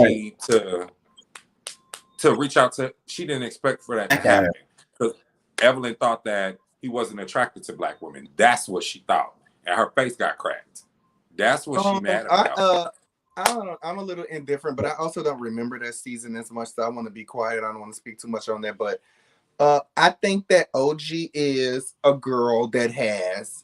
to reach out to. She didn't expect for that to happen because Evelyn thought that he wasn't attracted to Black women. That's what she thought, and her face got cracked. That's what she mad about. I don't know. I'm a little indifferent, but I also don't remember that season as much, so I want to be quiet. I don't want to speak too much on that, but I think that OG is a girl that has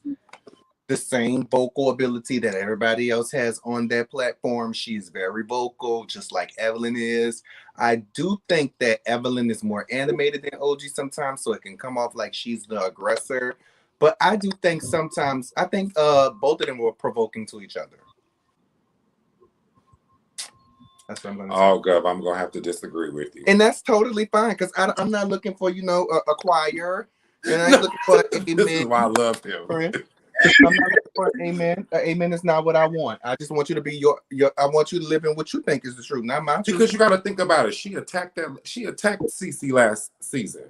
the same vocal ability that everybody else has on that platform. She's very vocal, just like Evelyn is. I do think that Evelyn is more animated than OG sometimes, so it can come off like she's the aggressor. But I do think sometimes both of them were provoking to each other. That's what I'm gonna say. Oh, Gov, I'm gonna have to disagree with you. And that's totally fine because I'm not looking for a choir, and I ain't looking for an amen. This is why I love him. I'm not looking for an amen. An amen is not what I want. I just want you to be your. I want you to live in what you think is the truth, not my truth. Because you got to think about it. She attacked Cece last season.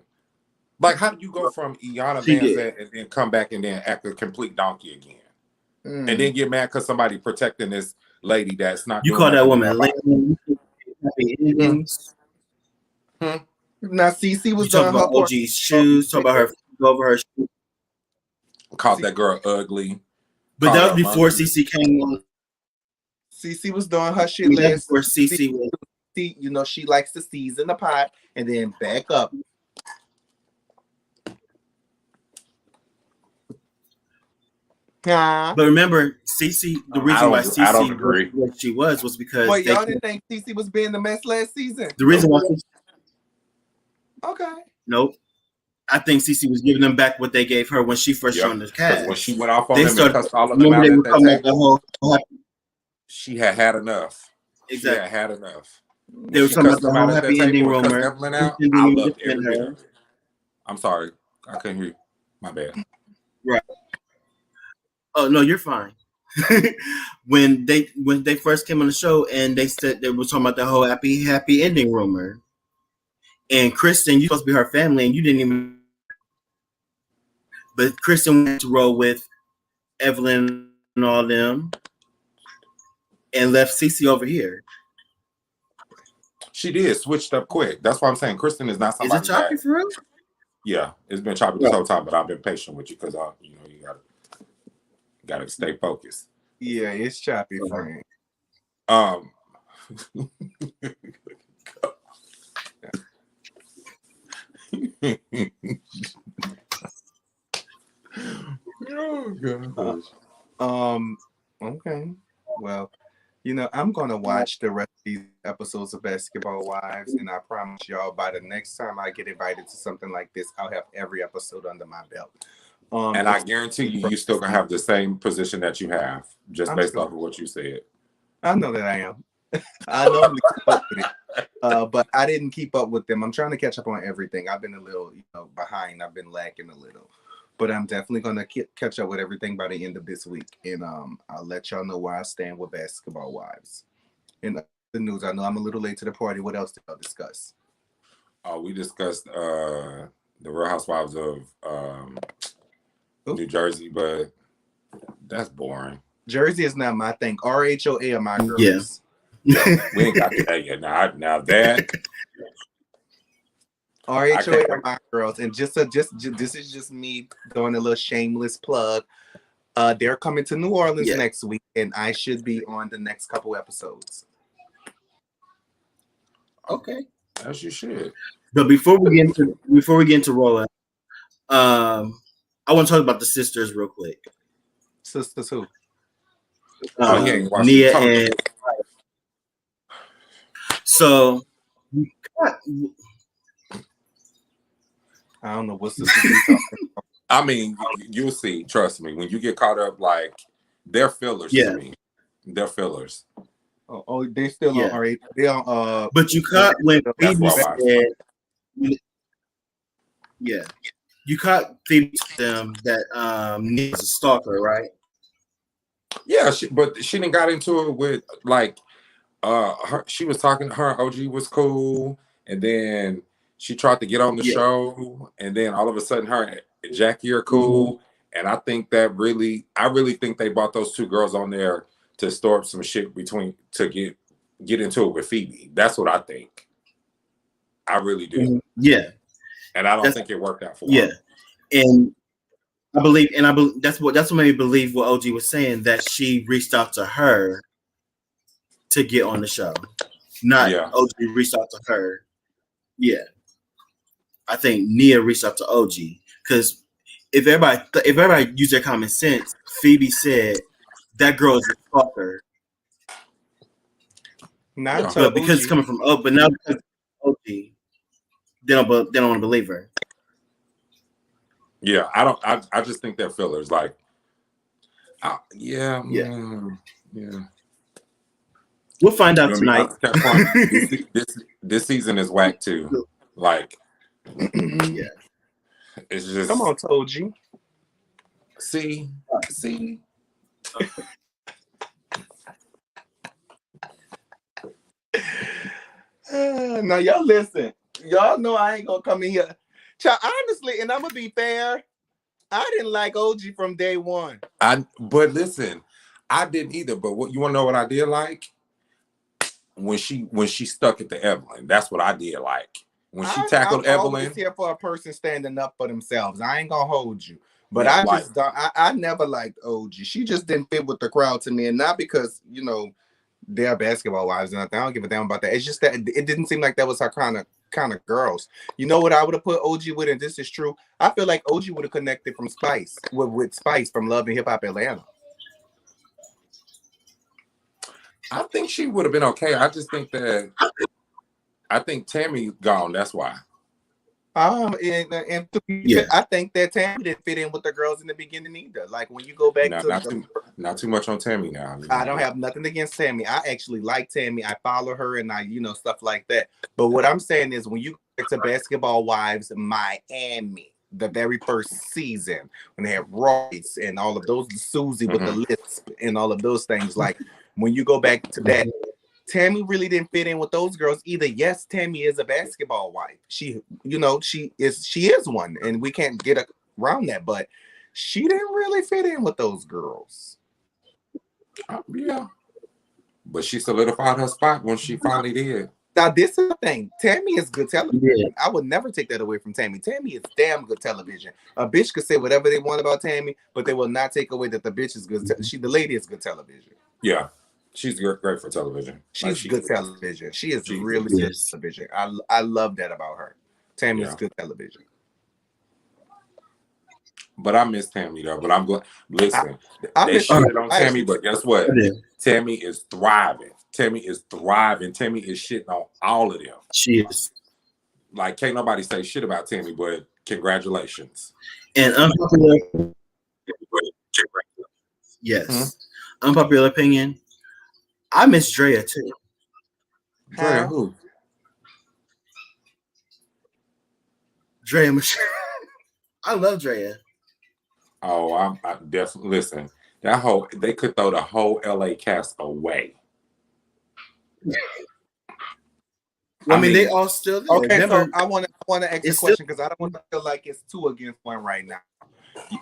Like, how do you go from Iyanla Vanzant and then come back and then act a complete donkey again, and then get mad because somebody protecting this lady that's not? You call that woman lady? Now Cece was talking about OG's shoes. Talk about her over her shoes. Called that girl ugly. But that was before Cece came on. Cece was doing her shit last. Before Cece was. You know, she likes to season the pot and then back up. But remember, Cece. The reason why Cece was what she was because. Well, y'all didn't think Cece was being the mess last season. The reason why. Okay. Nope. I think Cece was giving them back what they gave her when she first joined the cast. When she went off on them and cussed all of them out at that table, she had enough. Exactly. She had enough. They were talking about the whole happy ending rumor. Evelyn out, I loved every bit of it. I'm sorry. I couldn't hear you. My bad. Right. Oh, no, you're fine. when they first came on the show and they said they were talking about the whole happy ending rumor. And Kristen, you supposed to be her family, and you didn't even. But Kristen went to roll with Evelyn and all them, and left Cece over here. She did switched up quick. That's why I'm saying Kristen is not somebody. Is it choppy for real? Yeah, it's been choppy this whole time, but I've been patient with you because you gotta stay focused. Yeah, it's choppy, friend. Okay. Well, I'm gonna watch the rest of these episodes of Basketball Wives, and I promise y'all by the next time I get invited to something like this, I'll have every episode under my belt. And I guarantee you still gonna have the same position that you have, just based off of what you said. I know that I am. I normally keep up with it, but I didn't keep up with them. I'm trying to catch up on everything. I've been a little, behind. I've been lacking a little, but I'm definitely gonna catch up with everything by the end of this week, and I'll let y'all know where I stand with Basketball Wives. In the news, I know I'm a little late to the party. What else did y'all discuss? We discussed the Real Housewives of New Jersey, but that's boring. Jersey is not my thing. RHOA are my girls. Yeah. We ain't got that yet. Now that RHOA are my girls, and this is just me doing a little shameless plug. They're coming to New Orleans next week, and I should be on the next couple episodes. Okay, as you should. But before we get into rolling, I want to talk about the sisters real quick. Sisters who? Nia and. So, I don't know what's the. I mean, you'll see. Trust me. When you get caught up, like they're fillers to me. They're fillers. Oh, they still on R8. They on. But you caught when Phoebe said. Yeah, you caught Phoebe them that Nia's a stalker, right? Yeah, but she didn't got into it with like. She was talking to her. OG was cool, and then she tried to get on the show, and then all of a sudden, her and Jackie are cool. And I think I really think they brought those two girls on there to store up some shit to get into it with Phoebe. That's what I think. I really do. Yeah, and I don't think it worked out for her. Yeah, and I believe that's what made me believe what OG was saying, that she reached out to her to get on the show, not OG reached out to her. Yeah, I think Nia reached out to OG because if everybody used their common sense, Phoebe said that girl is a stalker. But because it's coming from but now because OG, they don't want to believe her. Yeah, I don't. I just think they're fillers. Like, yeah. We'll find out tonight. This season is whack too. Like, yeah, it's just. Come on, told you. See. Now y'all listen. Y'all know I ain't gonna come in here. Child, honestly, and I'm gonna be fair, I didn't like OG from day one. But listen, I didn't either. But what you want to know what I did like? When she stuck it to Evelyn, that's what I did like. When she tackled Evelyn. I'm always here for a person standing up for themselves. I ain't gonna hold you. But yeah, I just don't. I never liked OG. She just didn't fit with the crowd to me, and not because they're basketball wives and nothing. I don't give a damn about that. It's just that it didn't seem like that was her kind of girls. You know what I would have put OG with, and this is true. I feel like OG would have connected from Spice with Spice from Love and Hip Hop Atlanta. I think she would have been okay. I just think that I think Tammy gone. That's why. I think that Tammy didn't fit in with the girls in the beginning either. Like when you go back not too much on Tammy now. I don't have nothing against Tammy. I actually like Tammy. I follow her and I stuff like that. But what I'm saying is when you go back to Basketball Wives Miami, the very first season when they have Royce and all of those, Susie with the lisp and all of those things, like when you go back to that, Tammy really didn't fit in with those girls either. Yes, Tammy is a basketball wife. She is one, and we can't get around that. But she didn't really fit in with those girls. Yeah, but she solidified her spot when she finally did. Now this is the thing. Tammy is good television. Yeah. I would never take that away from Tammy. Tammy is damn good television. A bitch could say whatever they want about Tammy, but they will not take away that the bitch is good. The lady is good television. Yeah. She's great for television. She's good television. She is really good television. I love that about her. Tammy is good television. But I miss Tammy though. But I'm glad. Listen, they shitted on Tammy, but guess what? Tammy is thriving. Tammy is thriving. Tammy is shitting on all of them. She is. Like, can't nobody say shit about Tammy, but congratulations. And unpopular. Yes. Unpopular opinion. I miss Drea too. Drea who? Drea Michelle. I love Drea. Oh, I definitely listen. They could throw the whole LA cast away. I mean, they all still there. Okay, so I want to ask a question because I don't want to feel like it's 2 against 1 right now.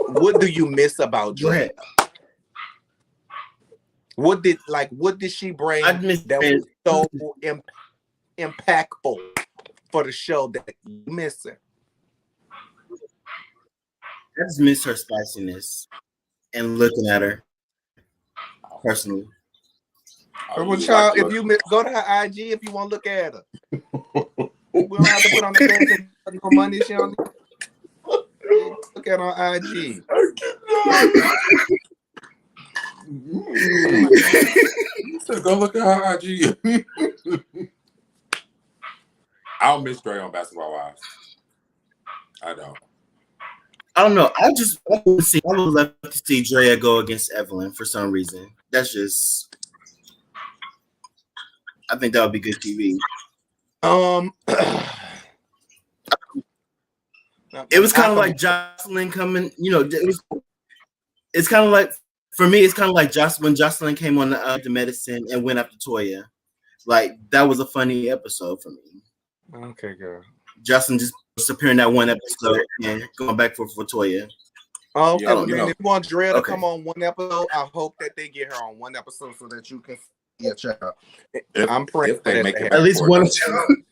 What do you miss about Drea? What did she bring that was so impactful for the show that you missing? I just miss her spiciness and looking at her personally. Child, if you go to her IG if you want to look at her. We don't have to put on the bed and no money. She don't look at her on IG. Go look at her IG. I'll miss Dre on Basketball Wives. I don't know. I would love to see Drea go against Evelyn for some reason. That's just. I think that would be good TV. It was kind of like Jocelyn coming. It's kind of like. For me, it's kind of like when Jocelyn came on the medicine and went after Toya. Like, that was a funny episode for me. Okay, girl. Jocelyn just disappearing that one episode and going back for Toya. Oh, okay, if you want Drea to come on one episode, I hope that they get her on one episode so that you can see a child. I'm praying if they make it at least one or two.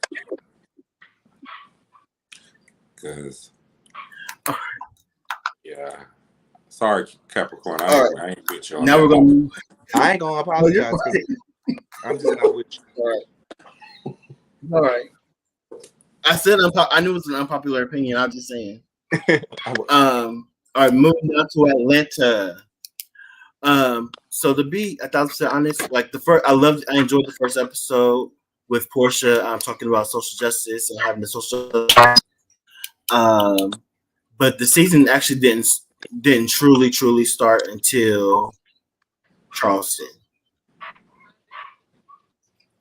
Because, yeah. Sorry, Capricorn. I ain't with you. Now we're gonna. I ain't gonna apologize. I'm just not with you. All right. I said I knew it was an unpopular opinion. I'm just saying. All right, moving on to Atlanta. So to be 1,000% honest, like I enjoyed the first episode with Portia. Talking about social justice and having the social. but the season actually didn't truly start until Charleston.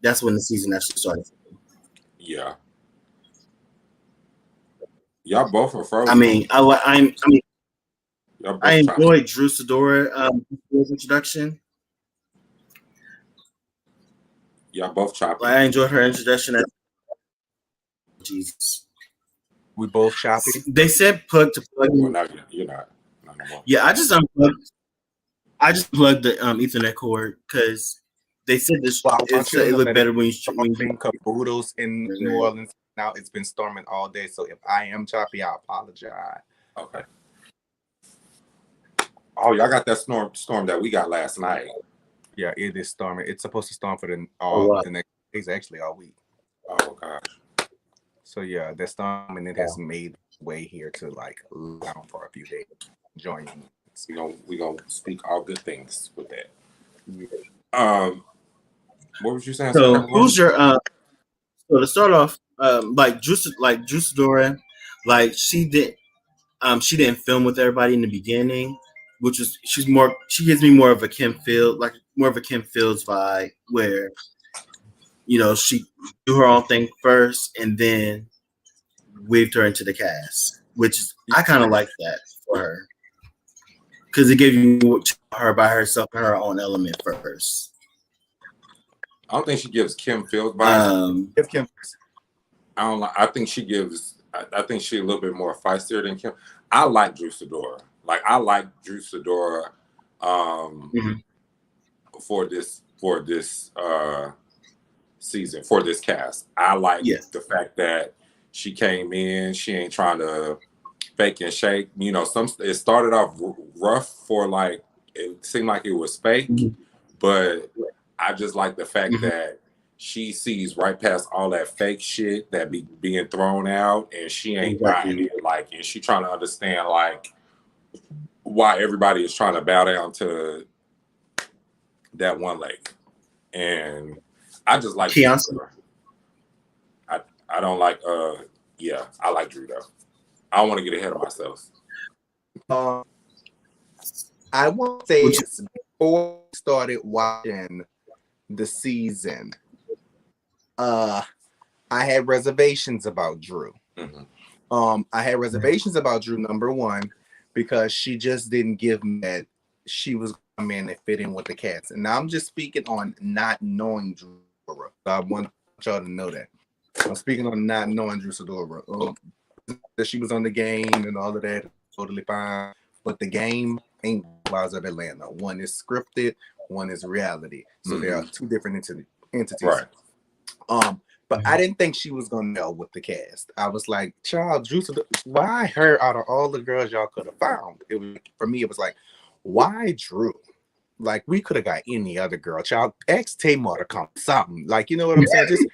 That's when the season actually started. Yeah. Y'all both are frozen. I mean, I enjoyed Drew Sidora's introduction. Y'all both choppy. I enjoyed her introduction. Jesus. We both choppy. They said plug to plug. Well, no, you're not. Not no more. Yeah, I just unplugged. I just plugged the Ethernet cord because they said this. It looked better when you caboodles in New Orleans. Now it's been storming all day, so if I am choppy, I apologize. Okay. Oh, y'all got that storm that we got last night. Yeah, it is storming. It's supposed to storm for the next days, actually all week. Oh gosh. So yeah, that storm and it has made way here to like down for a few days. Joining. We gonna speak all good things with that. Yeah. What was you saying? So who's your so to start off, like Drew Sidora, like she didn't film with everybody in the beginning, which was she gives me more of a Kim Fields vibe where, you know, she do her own thing first and then weaved her into the cast, which is, I kind of like that for her because it gave you her by herself in her own element first. I don't think she gives Kim Fields vibes. I don't like. I think she gives. I think she's a little bit more feistier than Kim. I like Drew Sidora. Like I like Drew Sidora for this season, for this cast. I like the fact that she came in. She ain't trying to fake and shake. You know, it started off rough for like it seemed like it was fake, but I just like the fact that she sees right past all that fake shit that be being thrown out, and she ain't buying it. Like, and she trying to understand like why everybody is trying to bow down to that one lady. And I just like Drew. I don't like I like Drew though. I don't want to get ahead of myself. I want to say this before I started watching the season. I had reservations about Drew. I had reservations about Drew, number one, because she just didn't give me that she was a man that fit in with the cast. And now I'm just speaking on not knowing Drew. I want y'all to know that. I'm speaking on not knowing Drew Sidora. That she was on the game and all of that, totally fine. But the game ain't Wives of Atlanta. One is scripted, one is reality. So there are two different entities. Right. But I didn't think she was gonna know with the cast. I was like, child, Drew Sidora, why her out of all the girls y'all could have found? It was, for me, it was like, why Drew? Like, we could have got any other girl. Child, ex Tamar to come something. Like, you know what I'm saying? Just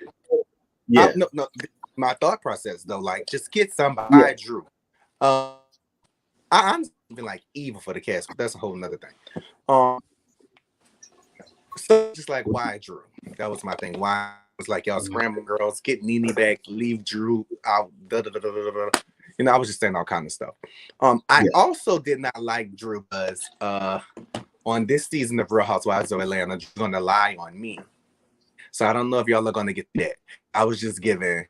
no, my thought process though, like, just get somebody Drew. I'm even like evil for the cast, but that's a whole nother thing. So just like, why Drew? That was my thing. Why? It was like, y'all scrambling girls, get Nene back, leave Drew out. You know, I was just saying all kind of stuff. I also did not like Drew because on this season of Real Housewives of Atlanta, Drew's gonna lie on me. So I don't know if y'all are gonna get that. I was just giving,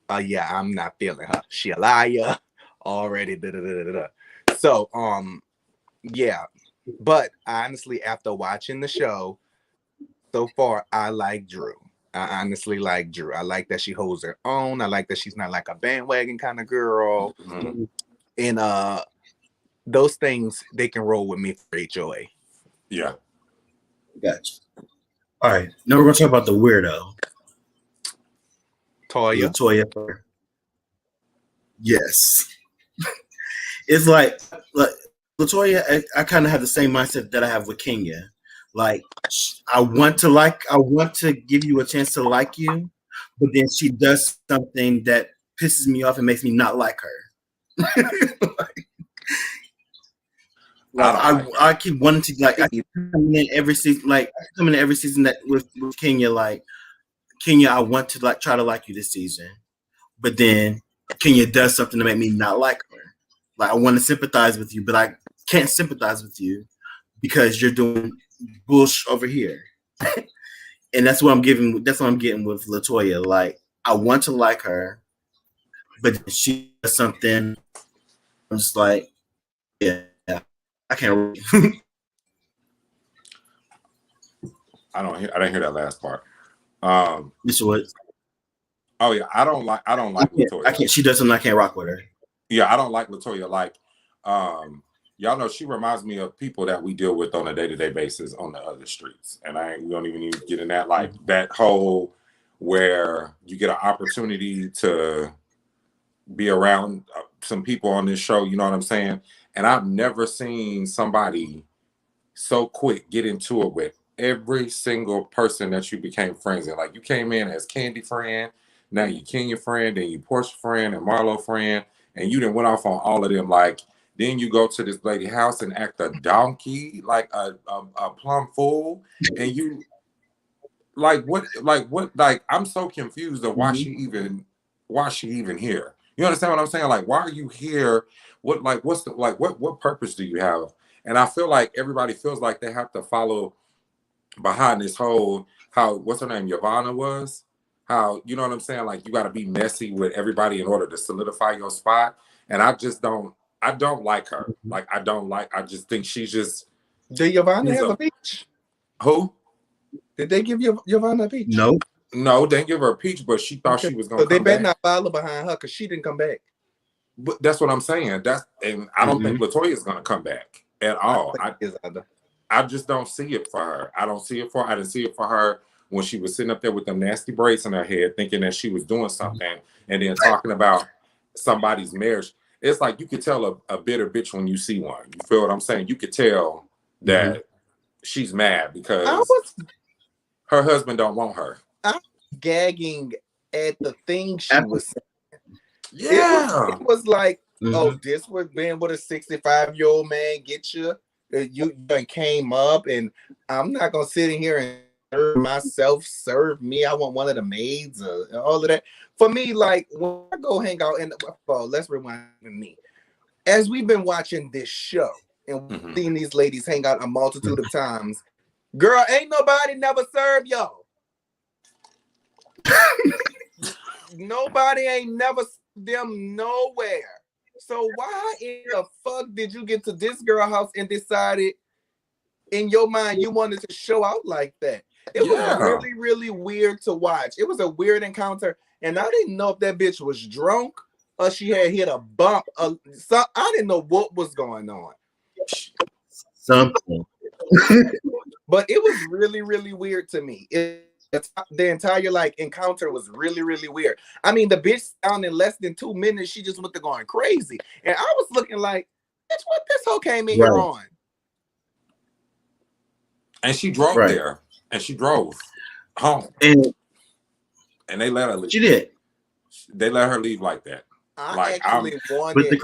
I'm not feeling her. She a liar already. So but honestly, after watching the show so far, I like Drew. I honestly like Drew. I like that she holds her own. I like that she's not like a bandwagon kind of girl. And those things, they can roll with me for HOA. Yeah. Gotcha. All right. Now we're going to talk about the weirdo. Toya. Yes. It's like LaToya, I kind of have the same mindset that I have with Kenya. Like, I want to give you a chance to like you, but then she does something that pisses me off and makes me not like her. I keep wanting to, like, I keep coming in every season that with Kenya, like, Kenya, I want to like try to like you this season, but then Kenya does something to make me not like her. Like I want to sympathize with you, but I can't sympathize with you because you're doing bullshit over here. And that's what I'm getting with LaToya. Like I want to like her, but she does something. I'm just like, yeah, I can't. I didn't hear that last part. This what? Oh yeah, I don't like LaToya. I can't. She does something I can't rock with her. Yeah, I don't like LaToya. Like, y'all know she reminds me of people that we deal with on a day-to-day basis on the other streets, and we don't even need to get in that. Like that whole where you get an opportunity to be around some people on this show. You know what I'm saying? And I've never seen somebody so quick get into it with every single person that you became friends with. Like you came in as Candy friend, now you Kenya friend, then you Portia friend and Marlo friend, and you then went off on all of them. Like then you go to this lady house and act a donkey, like a plum fool, and you like what I'm so confused of why she even here. You understand what I'm saying? Like why are you here? What purpose do you have? And I feel like everybody feels like they have to follow behind this whole what's her name, Yvonne was, how, you know what I'm saying, like you got to be messy with everybody in order to solidify your spot. And I don't like her. Like I just think she's just. Did Yvonne have a peach? Who? Did they give you Yvonne a peach? No, they didn't give her a peach, but she thought she was gonna so they come better back. not follow behind her because she didn't come back. But that's what I'm saying. And I don't think LaToya is gonna come back at all. I just don't see it for her. I didn't see it for her when she was sitting up there with them nasty braids in her head, thinking that she was doing something, and then talking about somebody's marriage. It's like you could tell a bitter bitch when you see one. You feel what I'm saying? You could tell that she's mad because her husband don't want her. I'm gagging at the thing she was saying. Yeah. It was like, oh, this was being with a 65-year-old man get you. You came up, and I'm not gonna sit in here and serve me. I want one of the maids and all of that. For me, like when I go hang out, and let's rewind to me. As we've been watching this show and seeing these ladies hang out a multitude of times, girl, ain't nobody never served y'all. Nobody ain't never served them nowhere. So why in the fuck did you get to this girl house and decided in your mind you wanted to show out like that? It was really, really weird to watch. It was a weird encounter, and I didn't know if that bitch was drunk or she had hit a bump. So I didn't know what was going on. Something. But it was really, really weird to me. The entire encounter was really, really weird. I mean, the bitch found in less than 2 minutes, she just went to going crazy. And I was looking like, bitch, what this hoe came in here on? And she drove there. And she drove home. And they let her leave. She did. They let her leave like that. I actually wanted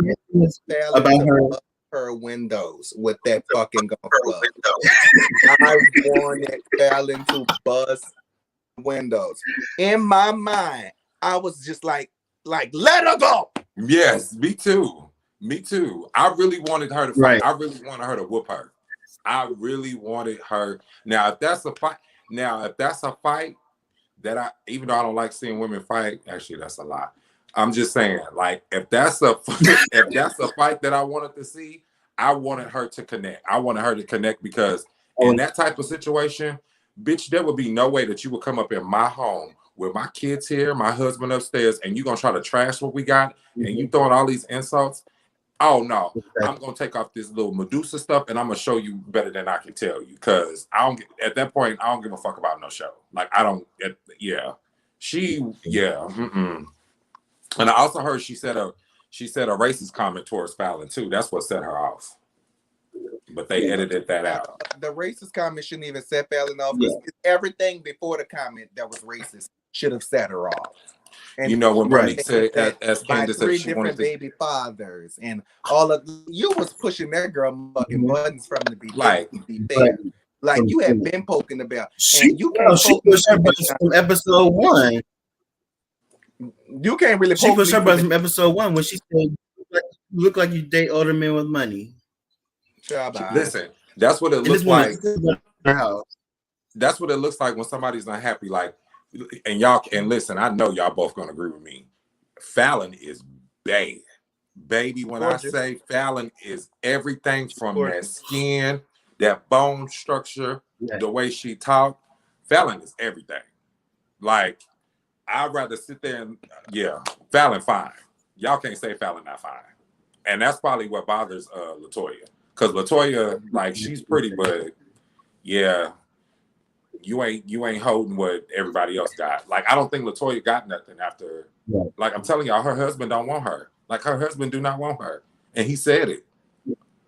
about her windows with that fucking gun club. I wanted Fallon to bust windows. In my mind, I was just like let her go. Yes, me too. I really wanted her to fight. Right. I really wanted her to whoop her. I really wanted her. Now, if that's a fight that even though I don't like seeing women fight, actually that's a lie. I'm just saying, like, if that's a fight that I wanted to see, I wanted her to connect. I wanted her to connect because in that type of situation, bitch, there would be no way that you would come up in my home with my kids here, my husband upstairs, and you gonna try to trash what we got, and you throwing all these insults. Oh no, I'm gonna take off this little Medusa stuff, and I'm gonna show you better than I can tell you. Cause at that point, I don't give a fuck about no show. Like I don't. And I also heard she said a racist comment towards Fallon too. That's what set her off. But they edited that out. The racist comment shouldn't even set Fallon off. Everything before the comment that was racist should have set her off. And you know when Monique said, as Candace said, she different baby fathers and all of you was pushing that girl fucking buttons from the beginning. Like you had been poking the bell. She pushed her buttons from episode 1. You can't really. She pushed her buttons from episode 1 when she said, look like you date older men with money. Listen, that's what it looks like. House. That's what it looks like when somebody's unhappy. Like, and y'all, and listen, I know y'all both gonna agree with me. Fallon is bad, baby. When I say Fallon is everything from that skin, that bone structure, the way she talk. Fallon is everything. Like, I'd rather sit there and Fallon fine. Y'all can't say Fallon not fine, and that's probably what bothers Latoya. Because Latoya, like, she's pretty, but yeah. You ain't holding what everybody else got. Like, I don't think Latoya got nothing after. Right. Like, I'm telling y'all, her husband don't want her. Like, her husband do not want her, and he said it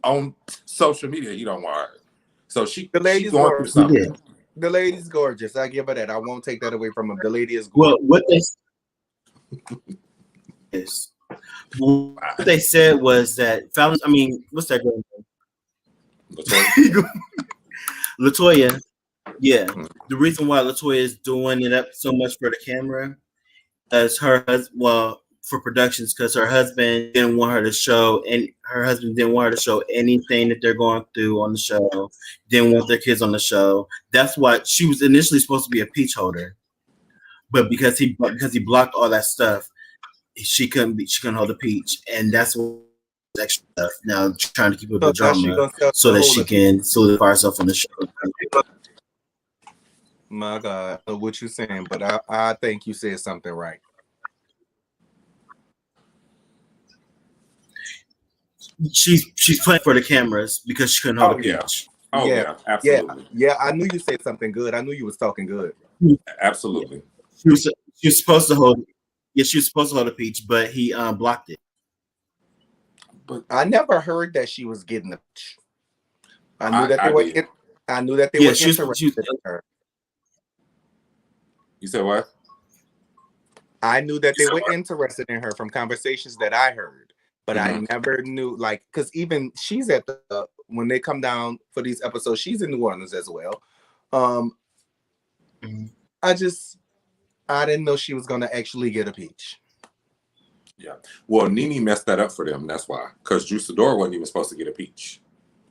on social media. He don't want her. So she going through something. The lady's gorgeous. I give her that. I won't take that away from her. The lady is gorgeous. Well, what they said was that Fallon. I mean, what's that girl name? Latoya. Yeah, the reason why Latoya is doing it up so much for the camera is her husband. Well, for productions, because her husband didn't want her to show, and her husband didn't want her to show anything that they're going through on the show. Didn't want their kids on the show. That's why she was initially supposed to be a peach holder, but because he blocked all that stuff, she couldn't hold the peach, and that's what extra stuff. Now trying to keep up the drama so that she can solidify herself on the show. My God, I know what you're saying, but I think you said something right. She's playing for the cameras because she couldn't hold a peach. Oh yeah, absolutely. Yeah, I knew you said something good. I knew you was talking good. Absolutely. She was supposed to hold. Yeah, she was supposed to hold a peach, but he blocked it. But I never heard that she was getting a peach. I knew that they were interested in her. You said what? I knew that they were interested in her from conversations that I heard, but I never knew, like, because even she's at the when they come down for these episodes, she's in New Orleans as well. I didn't know she was gonna actually get a peach. Yeah, well, Nene messed that up for them. That's why, because Drew Sidora wasn't even supposed to get a peach.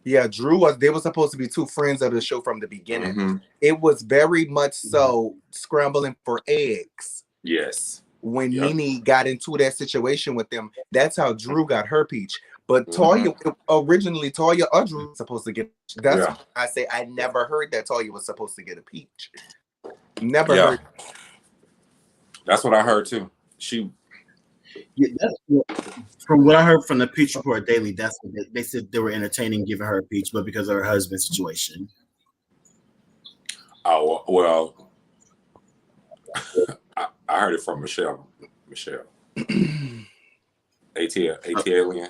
Yeah, they were supposed to be two friends of the show from the beginning. It was very much so scrambling for eggs. Yes. When Nene got into that situation with them, that's how Drew got her peach. But Toya, originally Toya or Drew was supposed to get. That's why I say I never heard that Toya was supposed to get a peach. Never heard. That's what I heard too. From what I heard from the Peach Report Daily, that's what they said they were entertaining giving her a peach, but because of her husband's situation. Oh well, I heard it from Michelle. AT-Alien.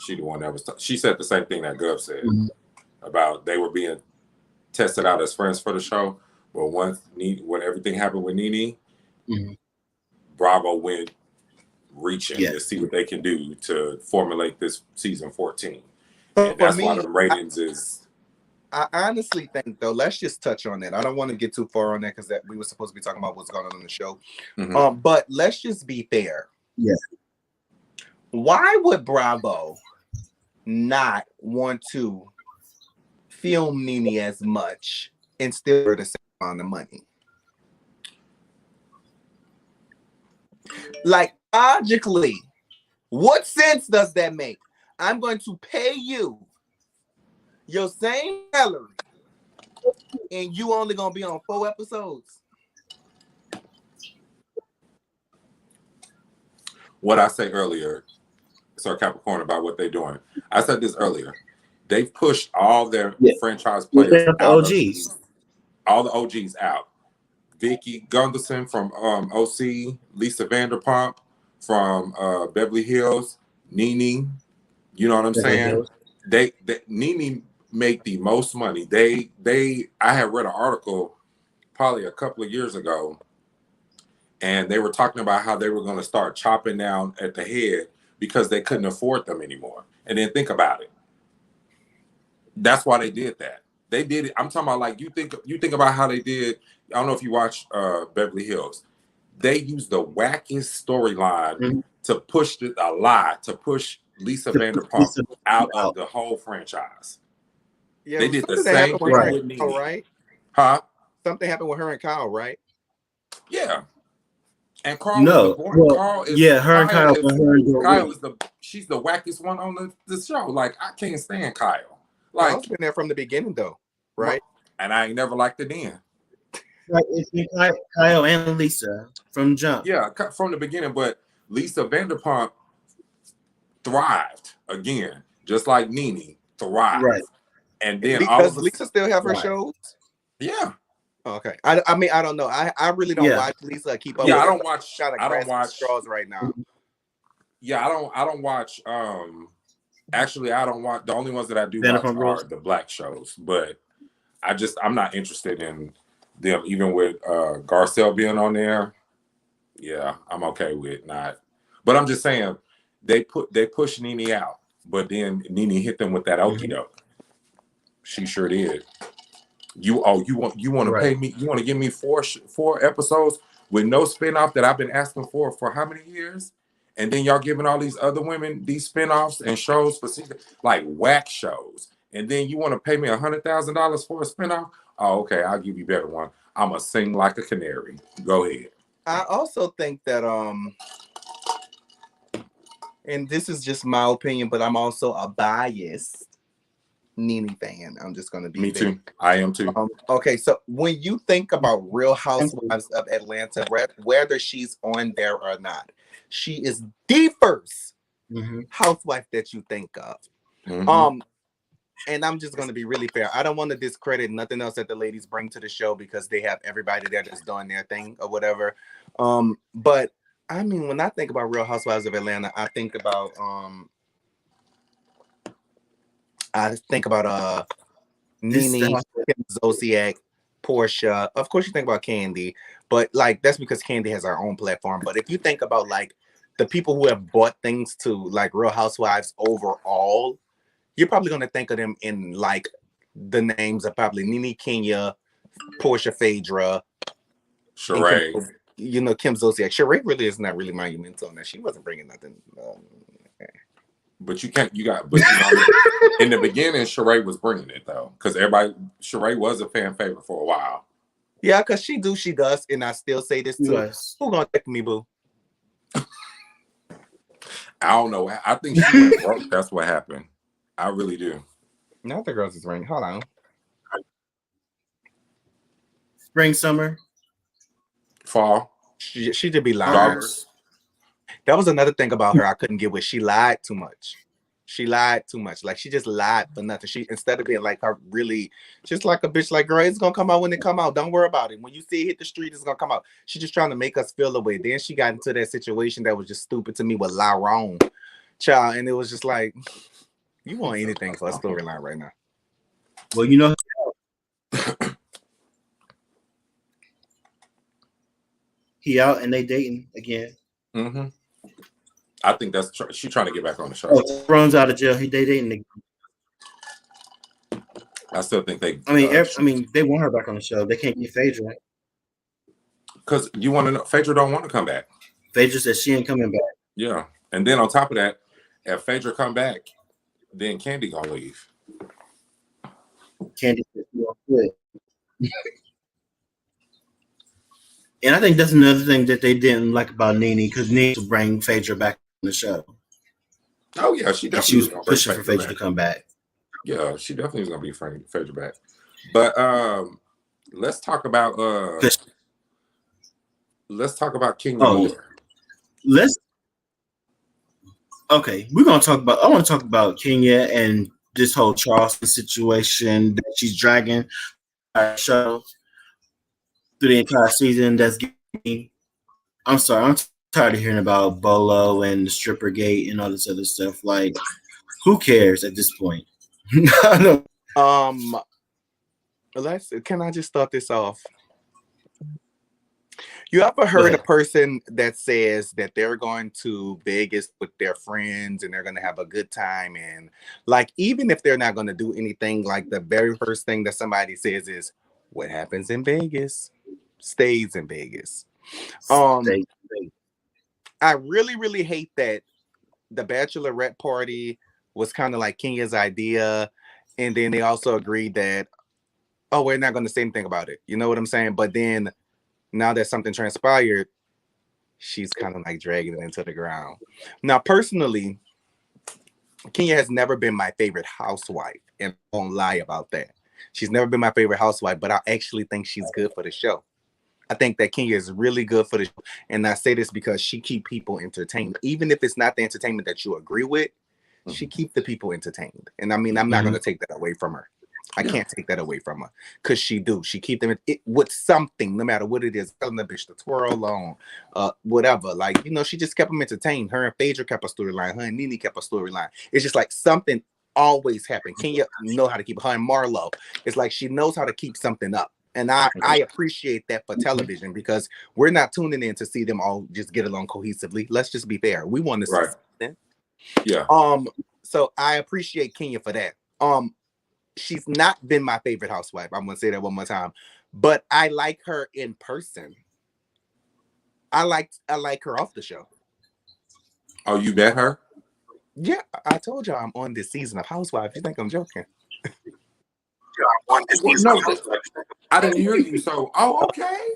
She the one that was. She said the same thing that Gov said about they were being tested out as friends for the show, but when everything happened with Nene, Bravo went reaching to see what they can do to formulate this season 14. And that's why the ratings is. I honestly think, though, let's just touch on that. I don't want to get too far on that because we were supposed to be talking about what's going on in the show. But let's just be fair. Yeah. Why would Bravo not want to film Nene as much and still her the same amount of money? Like, logically, what sense does that make? I'm going to pay you your same salary and you only gonna be on 4 episodes. What I say earlier, Sir Capricorn, about what they're doing. I said this earlier. They've pushed all their franchise players out. All the OGs out. Vicky Gunderson from OC, Lisa Vanderpump from Beverly Hills, Nene. You know what I'm saying? They Nene make the most money. I had read an article probably a couple of years ago, and they were talking about how they were going to start chopping down at the head because they couldn't afford them anymore. And then think about it. That's why they did that. They did it. I'm talking about, like, you think about how they did. I don't know if you watch Beverly Hills. They used the wackiest storyline to push a lie to push Lisa Vanderpump out of the whole franchise. Yeah, they did the same thing with Nene. Right? Huh? Something happened with her and Kyle, right? Yeah. And Carl is the boy. Well, Carl is her and Kyle. Kyle is she's the wackiest one on the show. Like, I can't stand Kyle. Like, Kyle's been there from the beginning though, right? And I ain't never liked it then. Right, it's been Kyle and Lisa from jump. Yeah, from the beginning, but Lisa Vanderpump thrived again, just like Nene thrived. Right. And then does Lisa still have her shows? Yeah. Okay. I mean, I don't know. I really don't watch Lisa keep up. Yeah, with I don't watch. I don't watch straws right now. Yeah, I don't watch. Actually, I don't watch. The only ones that I do watch are the black shows. But I'm not interested in them, even with Garcelle being on there. Yeah, I'm okay with not. But I'm just saying they pushed Nene out, but then Nene hit them with that okie doke. She sure did. You want to pay me? You want to give me four episodes with no spinoff that I've been asking for how many years? And then y'all giving all these other women these spinoffs and shows for like whack shows. And then you want to pay me $100,000 for a spinoff? Oh, okay, I'll give you a better one. I'ma sing like a canary. Go ahead. I also think that and this is just my opinion, but I'm also a biased Nene fan. I'm just gonna be me too. I am too. Okay, so when you think about Real Housewives of Atlanta, whether she's on there or not, she is the first housewife that you think of. And I'm just gonna be really fair. I don't want to discredit nothing else that the ladies bring to the show because they have everybody there that's doing their thing or whatever. But I mean, when I think about Real Housewives of Atlanta, I think about Nene, Kim Zolciak, Portia. Of course, you think about Candy, but like that's because Candy has her own platform. But if you think about like the people who have bought things to like Real Housewives overall, you're probably gonna think of them in like the names of probably Nene, Kenya, Portia, Phaedra, Sheree. Kim Zolciak. Sheree really is not really monumental on that. She wasn't bringing nothing. But in the beginning, Sheree was bringing it though, because Sheree was a fan favorite for a while. Yeah, because she does, and I still say this too. Who gonna take me, boo? I don't know. I think she went broke. That's what happened. I really do. Not the girls is ring. Hold on. Spring, summer, fall. She did be lying. That was another thing about her I couldn't get with. She lied too much. Like she just lied for nothing. She instead of being like her really just like a bitch, like girl, it's gonna come out when it come out. Don't worry about it. When you see it hit the street, it's gonna come out. She's just trying to make us feel the way. Then she got into that situation that was just stupid to me with Larone, child, and it was just like, you want anything for a storyline right now? Well, he out and they dating again. I think that's she's trying to get back on the show. Runs out of jail. They dating again. I still think they. I mean, they want her back on the show. They can't get Phaedra. Because you want to know, Phaedra don't want to come back. Phaedra said she ain't coming back. Yeah, and then on top of that, if Phaedra come back, then Candy gonna leave. Candy said she won't quit. And I think that's another thing that they didn't like about Nene, because Nene to bring Phaedra back on the show. Oh yeah, she was pushing for Phaedra to come back. Yeah, she definitely was gonna be Phaedra back. But let's talk about Kenya Moore. We're gonna talk about. I want to talk about Kenya and this whole Charleston situation that she's dragging our show through the entire season. That's getting me. I'm sorry. I'm tired of hearing about Bolo and the stripper gate and all this other stuff. Like, who cares at this point? Can I just start this off? You ever heard a person that says that they're going to Vegas with their friends and they're going to have a good time, and like even if they're not going to do anything, like the very first thing that somebody says is, "What happens in Vegas stays in Vegas." I really, really hate that the bachelorette party was kind of like Kenya's idea. And then they also agreed that, oh, we're not going to say anything about it. You know what I'm saying? But then now that something transpired, she's kind of like dragging it into the ground. Now, personally, Kenya has never been my favorite housewife. And I won't lie about that. She's never been my favorite housewife, but I actually think she's good for the show. I think that Kenya is really good for the show. And I say this because she keep people entertained. Even if it's not the entertainment that you agree with, she keep the people entertained. And I mean, I'm not going to take that away from her. I can't take that away from her because she keep them with something, no matter what it is, telling the bitch to twirl on, whatever. Like, you know, she just kept them entertained. Her and Phaedra kept a storyline. Her and Nene kept a storyline. It's just like something always happened. Kenya know how to keep her and Marlo. It's like she knows how to keep something up. And I appreciate that for television because we're not tuning in to see them all just get along cohesively. Let's just be fair. We want to see something. Yeah. So I appreciate Kenya for that. She's not been my favorite housewife. I'm gonna say that one more time, but I like her in person. I like her off the show. Oh, you met her? Yeah, I told y'all I'm on this season of Housewives. You think I'm joking? No, I didn't hear you. So, okay.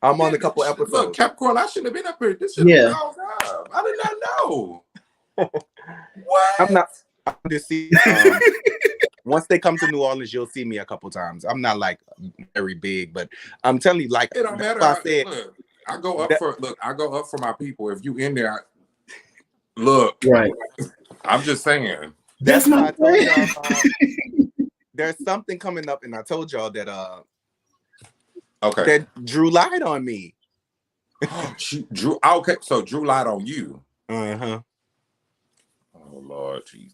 I'm on a couple episodes. Look, Capricorn, I shouldn't have been up here. This should have been all time. I did not know. What? I'm not on this season. Once they come to New Orleans, you'll see me a couple times. I'm not like very big, but I'm telling you, like it don't matter. I go up for my people. If you in there, look. Right. I'm just saying. That's why I told y'all. There's something coming up, and I told y'all that that Drew lied on me. Drew. Okay, so Drew lied on you. Uh-huh. Oh Lord Jesus.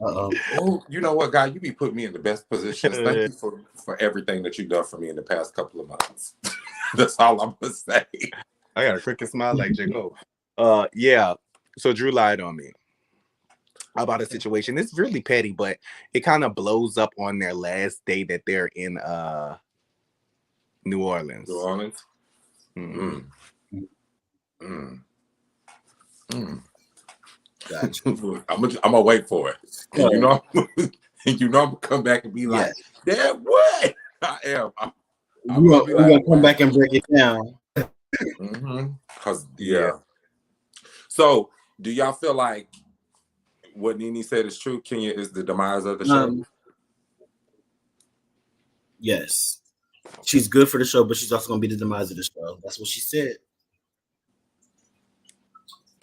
Uh-oh. You know what, guy? You be putting me in the best positions. Thank you for everything that you've done for me in the past couple of months. That's all I'm gonna say. I got a crooked smile like J. Cole. Yeah. So Drew lied on me about a situation. It's really petty, but it kind of blows up on their last day that they're in New Orleans. New Orleans. Gotcha. I'm gonna wait for it. And you know, I'm gonna come back and be like, "Dad, what?" I am. We're gonna come back and break it down. Cause So, do y'all feel like what Nene said is true? Kenya is the demise of the show. Yes, she's good for the show, but she's also gonna be the demise of the show. That's what she said.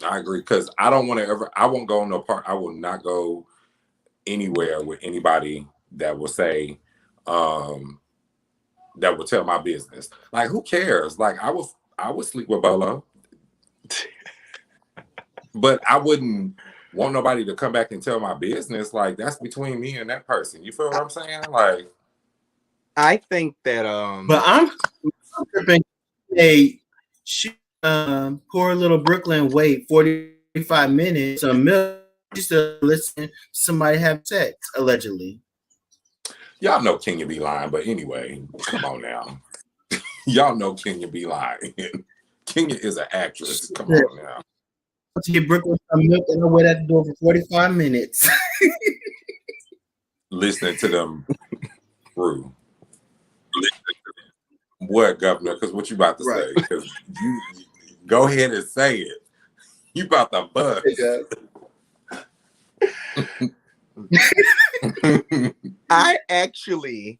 I agree, because I don't want to I won't go no part. I will not go anywhere with anybody that will say, that will tell my business. Like, who cares? Like, I would sleep with Bolo, but I wouldn't want nobody to come back and tell my business. Like, that's between me and that person. You feel what I'm saying? Like, I think that but I'm tripping. Hey, she poor little Brooklyn wait 45 minutes a milk just to listen to somebody have sex, allegedly. Y'all know Kenya be lying, but anyway, come on now. Y'all know Kenya be lying. Kenya is an actress. Come on now. To get Brooklyn some milk and I wait at the door for 45 minutes. Listening to them through. What, Governor? Because what you about to say? Because you go ahead and say it. You about to bust. I actually,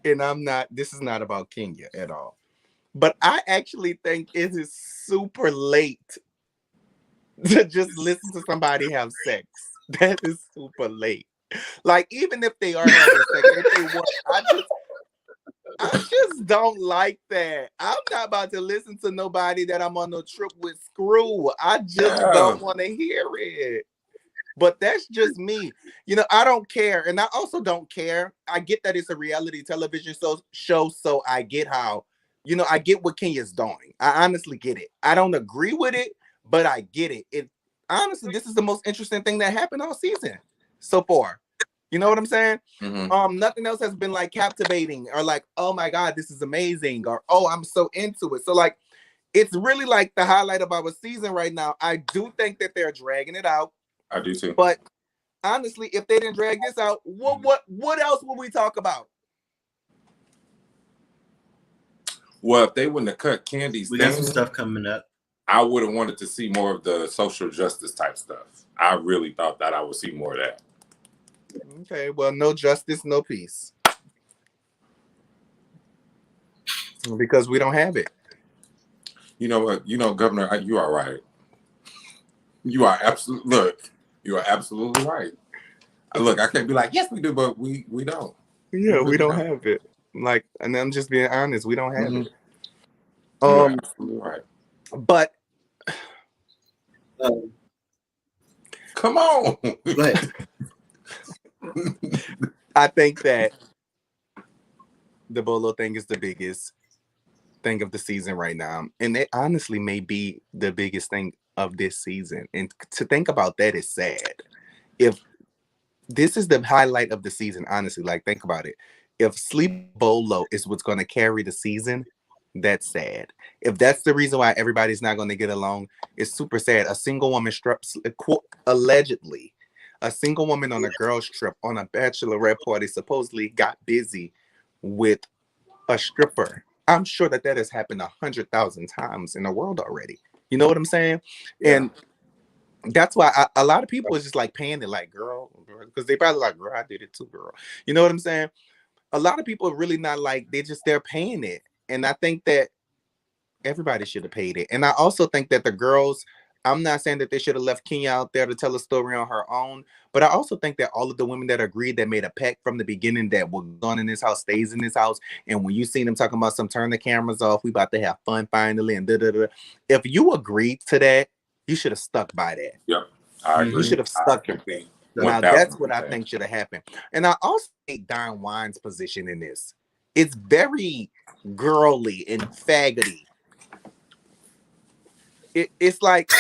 and I'm not, this is not about Kenya at all, but I actually think it is super late to just listen to somebody have sex. That is super late. Like, even if they are having sex, if they want, I just don't like that. I'm not about to listen to nobody that I'm on a trip with screw. I just don't want to hear it. But that's just me. You know, I don't care. And I also don't care. I get that it's a reality television show, so I get how, you know, I get what Kenya's doing. I honestly get it. I don't agree with it, but I get it. Honestly, this is the most interesting thing that happened all season so far. You know what I'm saying? Nothing else has been like captivating or like, oh my God, this is amazing, or oh, I'm so into it. So like, it's really like the highlight of our season right now. I do think that they're dragging it out. I do too. But honestly, if they didn't drag this out, what else would we talk about? Well, if they wouldn't have cut Candy's, we got some stuff coming up. I would have wanted to see more of the social justice type stuff. I really thought that I would see more of that. Okay, well, no justice, no peace. Because we don't have it. You know what? You know, Governor, you are right. You are absolutely right. Look, I can't be like, yes, we do, but we don't. Yeah, we don't have it. Like, and I'm just being honest, we don't have it. You're absolutely right. But come on. I think that the Bolo thing is the biggest thing of the season right now. And it honestly may be the biggest thing of this season. And to think about that is sad. If this is the highlight of the season, honestly, like think about it. If Sleep Bolo is what's going to carry the season, that's sad. If that's the reason why everybody's not going to get along, it's super sad. A single woman allegedly, a single woman on a girl's trip on a bachelorette party supposedly got busy with a stripper. I'm sure that has happened 100,000 times in the world already. You know what I'm saying? Yeah. And that's why a lot of people is just like paying it like, girl, because they probably like, girl, I did it too, girl. You know what I'm saying? A lot of people are really not like, they're paying it. And I think that everybody should have paid it. And I also think that the girls, I'm not saying that they should have left Kenya out there to tell a story on her own, but I also think that all of the women that agreed, that made a pact from the beginning that was gone in this house stays in this house. And when you see them talking about some turn the cameras off, we about to have fun finally, and if you agreed to that, you should have stuck by that. Yep, I agree. You should have stuck with that. Now that's what I think should have happened. And I also think Don Juan's position in this. It's very girly and faggoty. It's like,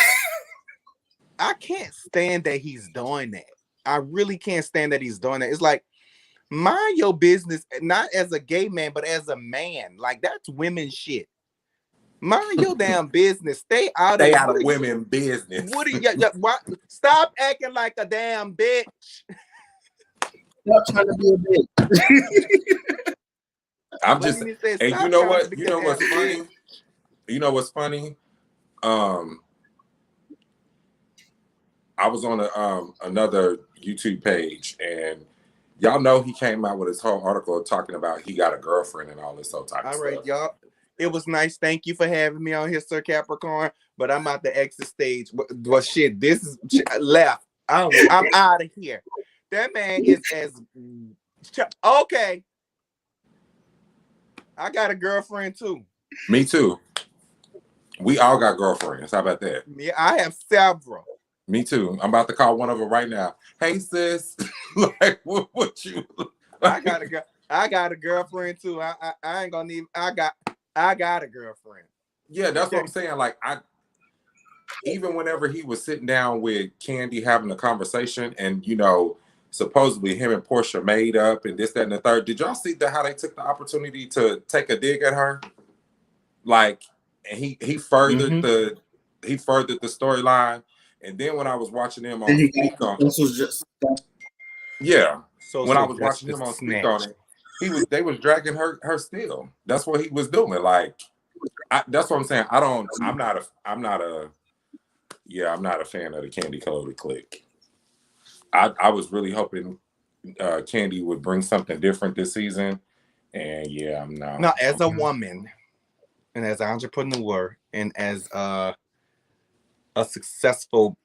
I can't stand that he's doing that. I really can't stand that he's doing that. It's like, mind your business, not as a gay man, but as a man. Like, that's women shit. Mind your damn business. Stay out of women business. What are you? Stop acting like a damn bitch. Stop trying to be a bitch. I'm just, and you know what? You know what's funny? You know what's funny? I was on another YouTube page, and y'all know he came out with his whole article talking about he got a girlfriend and all this type of stuff. All right, y'all. It was nice. Thank you for having me on here, Sir Capricorn. But I'm out the exit stage. Well, shit, this is left. I'm out of here. That man is as okay. I got a girlfriend too. Me too. We all got girlfriends. How about that? Yeah, I have several. Me too. I'm about to call one of them right now. Hey, sis. Like, what you? I got a girlfriend too. I ain't gonna need. I got a girlfriend. Yeah, that's what I'm saying. Like, even whenever he was sitting down with Candy having a conversation, and supposedly him and Portia made up and this, that, and the third. Did y'all see how they took the opportunity to take a dig at her? Like, and he furthered the storyline. And then when I was watching him on Speak On, this was just when I was watching him on Speak On it, they was dragging her still. That's what he was doing. Like, that's what I'm saying. I'm not a fan of the Candy Colored Clique. I was really hoping Candy would bring something different this season, and I'm not. Now, as a woman, and as an entrepreneur, and as a successful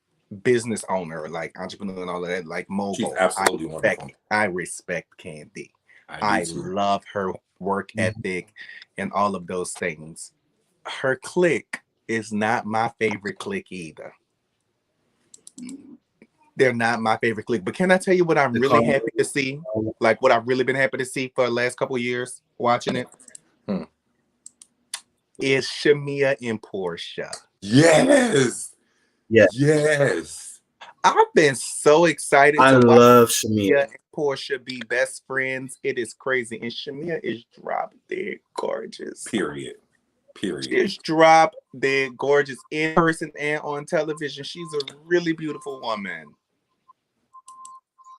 business owner, like entrepreneur and all of that, like mogul, she's absolutely wonderful. I respect Candy. I love her work ethic and all of those things. Her clique is not my favorite clique either. They're not my favorite clique. But can I tell you what I'm really happy to see? Like, what I've really been happy to see for the last couple of years watching it is Shamia and Portia. Yes. I've been so excited. I love Shamia and Portia be best friends. It is crazy. And Shamia is drop dead gorgeous. Period. Period. She's drop dead gorgeous in person and on television. She's a really beautiful woman.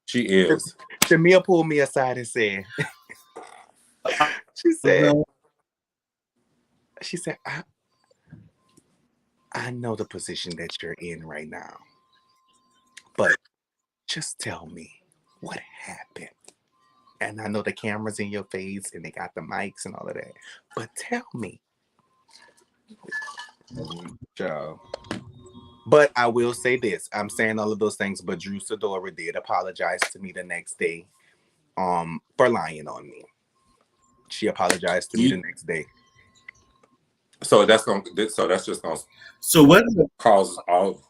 She is. Shamia pulled me aside and said, she said, I know the position that you're in right now, but just tell me what happened. And I know the camera's in your face and they got the mics and all of that, but tell me. But I will say this. I'm saying all of those things, but Drew Sidora did apologize to me the next day for lying on me. She apologized to me the next day. So that's just gonna what cause all.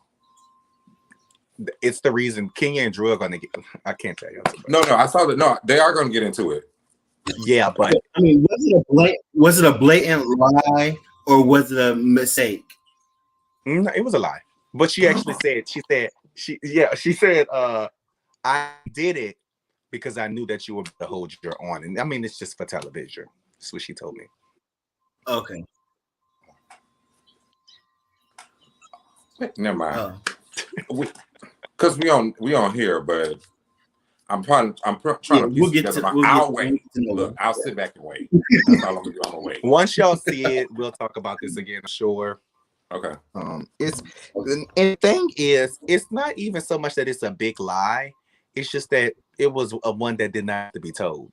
It's the reason Kenya and Drew are gonna get. I can't tell you. No, I saw that. No, they are gonna get into it. Yeah, but I mean, was it a blatant lie or was it a mistake? No, it was a lie. But she actually said, she said, I did it because I knew that you were to hold your on. And I mean, it's just for television. That's what she told me. Okay. Never mind. Because we on here, but I'm trying to piece together. I'll wait. Look, I'll sit back and wait. That's all I'm gonna do. I'm gonna wait. Once y'all see it, we'll talk about this again. Sure. Okay. And the thing is, it's not even so much that it's a big lie. It's just that it was a one that did not have to be told.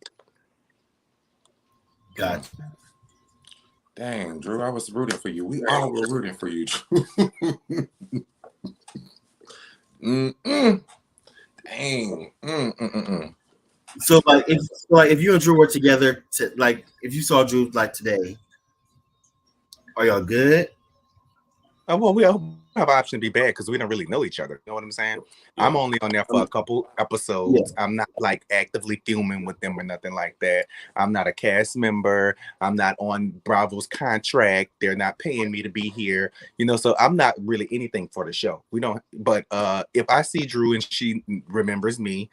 Gotcha. Dang, Drew, I was rooting for you. We all were rooting for you, Drew. Dang. So if you and Drew were together, if you saw Drew like today, are y'all good? Well, we have an option to be bad because we don't really know each other. You know what I'm saying? Yeah. I'm only on there for a couple episodes. Yeah. I'm not like actively filming with them or nothing like that. I'm not a cast member. I'm not on Bravo's contract. They're not paying me to be here. You know, so I'm not really anything for the show. We don't. But if I see Drew and she remembers me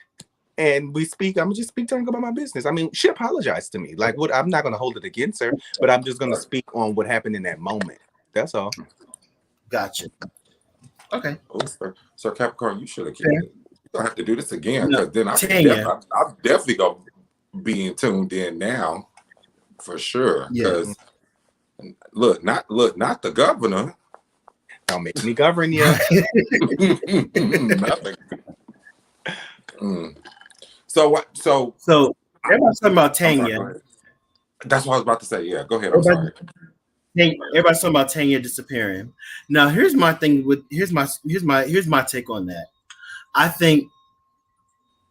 and we speak, I'm just speak to her about my business. I mean, she apologized to me. Like, what? I'm not going to hold it against her, but I'm just going to speak on what happened in that moment. That's all. Gotcha. Okay. Oh, so Capricorn, you should have killed it. You don't have to do this again because then I'm definitely gonna be tuned in now for sure. Because look, not the governor. Don't make me govern you. So what? So everybody's talking about Tanya. Sorry, that's what I was about to say. Yeah, go ahead. I'm sorry. Everybody's talking about Tanya disappearing. Now, here's my thing here's my take on that. Do I think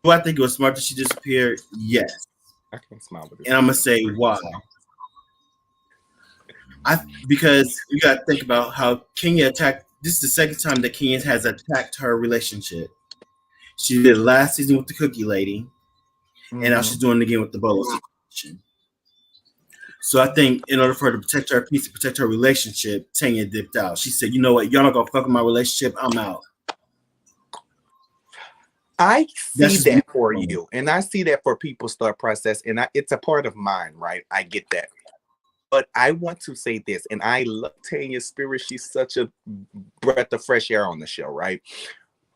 it was smart that she disappeared? Yes. I can't smile with this. And I'm gonna say why. Because you gotta think about how Kenya attacked. This is the second time that Kenya has attacked her relationship. She did it last season with the cookie lady, and now she's doing it again with the bolo situation. So I think in order for her to protect her peace, to protect her relationship, Tanya dipped out. She said, "You know what? Y'all not gonna fuck with my relationship. I'm out." I see that for you, and I see that for people's thought process, and it's a part of mine, right? I get that, but I want to say this, and I love Tanya's spirit. She's such a breath of fresh air on the show, right?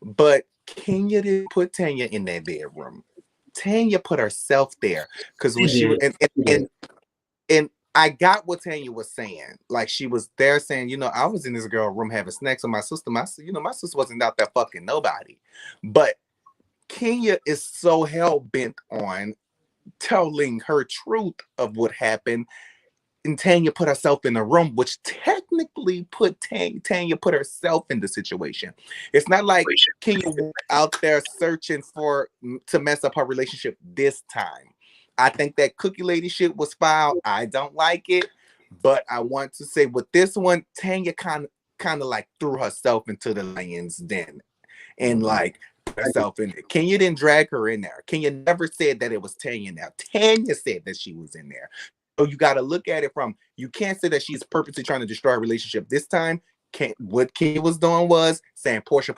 But Kenya didn't put Tanya in that bedroom. Tanya put herself there because when she was and I got what Tanya was saying. Like, she was there saying, you know, I was in this girl room having snacks with my sister. My sister wasn't out there fucking nobody. But Kenya is so hell-bent on telling her truth of what happened. And Tanya put herself in the room, which technically put Tanya put herself in the situation. It's not like Kenya was out there searching to mess up her relationship this time. I think that cookie lady shit was foul. I don't like it, but I want to say with this one, Tanya kind of like threw herself into the lion's den, and like herself in it. Kenya didn't drag her in there. Kenya never said that it was Tanya. Now Tanya said that she was in there. So you got to look at it from. You can't say that she's purposely trying to destroy a relationship. This time, what Kenya was doing was saying Portia.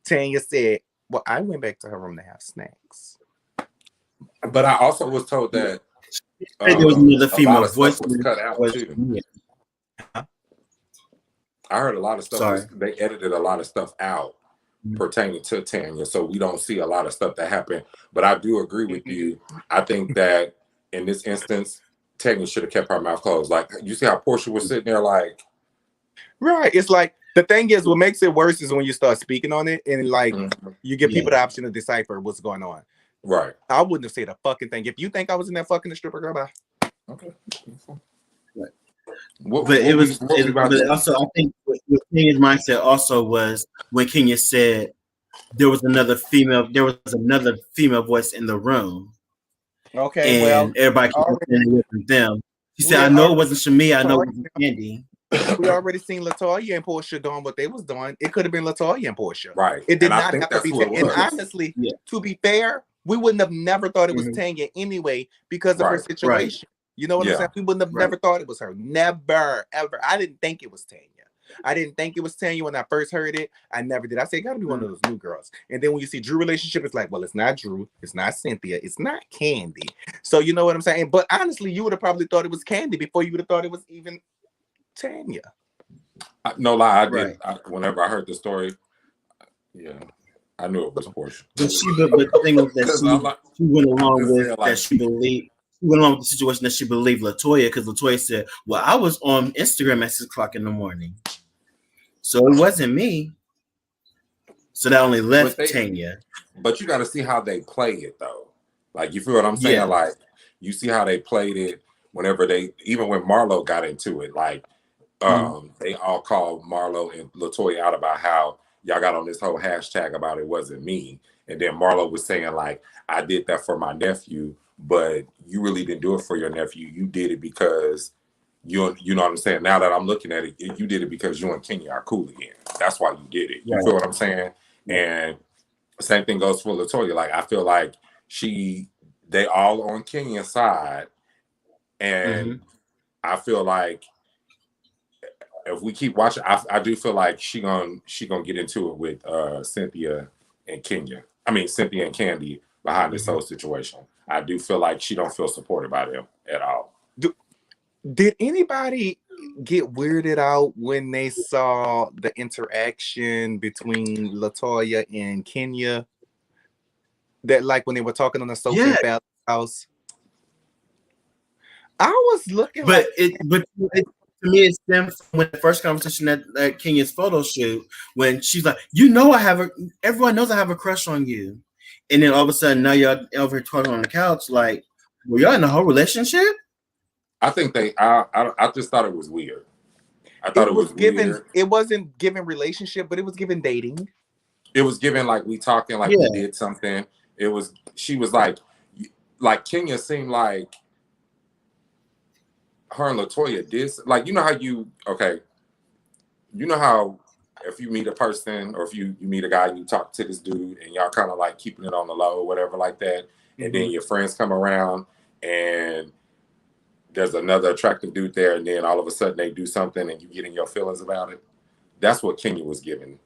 Tanya said, "Well, I went back to her room to have snacks." But I also was told that There was another a lot female of voice stuff was cut out too. I heard a lot of stuff. They edited a lot of stuff out pertaining to Tanya, so we don't see a lot of stuff that happened. But I do agree with you. I think that in this instance, Tanya should have kept her mouth closed. Like, you see how Portia was sitting there, like, right? It's like the thing is, what makes it worse is when you start speaking on it and like you give people the option to decipher what's going on. Right. I wouldn't have said a fucking thing. If you think I was in there fucking the stripper, girl, bye. Okay. Right. But also, I think what Kenya's mindset also was when Kenya said there was another female voice in the room. Okay, and everybody kept saying it wasn't them. He said, "I know it wasn't Shamia. I know it wasn't Candy." We already seen Latoya and Portia doing what they was doing. It could have been Latoya and Portia. Right. It did not have to be. And honestly, yeah. To be fair, we wouldn't have never thought it was Tanya anyway because of her situation. You know what I'm saying? We wouldn't have never thought it was her. Never, ever. I didn't think it was Tanya. I didn't think it was Tanya when I first heard it. I never did. I said, gotta be one of those new girls. And then when you see Drew relationship, it's like, well, it's not Drew. It's not Cynthia. It's not Candy. So you know what I'm saying? But honestly, you would have probably thought it was Candy before you would have thought it was even Tanya. No lie, I did. Whenever I heard the story, I knew it was Portia. But the thing was that she went along with that she believed. She went along with the situation that she believed Latoya, because Latoya said, well, I was on Instagram at 6 o'clock in the morning. So it wasn't me. So that only left Tanya. But you got to see how they play it, though. Like, you feel what I'm saying? Yeah. Like, you see how they played it whenever even when Marlo got into it, like, they all called Marlo and Latoya out about how y'all got on this whole hashtag about it wasn't me. And then Marlo was saying, like, I did that for my nephew, but you really didn't do it for your nephew. You did it because you know what I'm saying? Now that I'm looking at it, you did it because you and Kenya are cool again. That's why you did it. You feel what I'm saying? And same thing goes for Latoya. Like, I feel like they all on Kenya's side. And I feel like if we keep watching, I do feel like she gonna get into it with Cynthia and Candy behind this whole situation. I do feel like she don't feel supported by them at all. Did anybody get weirded out when they saw the interaction between Latoya and Kenya? That, like, when they were talking on the sofa at Bella's house? I was looking, but to me, it stemmed from when the first conversation at Kenya's photo shoot, when she's like, everyone knows I have a crush on you. And then all of a sudden, now you're over here talking on the couch, like, were y'all in a whole relationship? I think I just thought it was weird. I thought it was given weird. It wasn't given relationship, but it was given dating. It was given like we talking, like we did something. She was like Kenya seemed like her and Latoya did, like, you know how if you meet a person or if you meet a guy and you talk to this dude and y'all kind of like keeping it on the low or whatever like that, and then your friends come around and there's another attractive dude there, and then all of a sudden they do something and you get in your feelings about it. That's what Kenya was giving.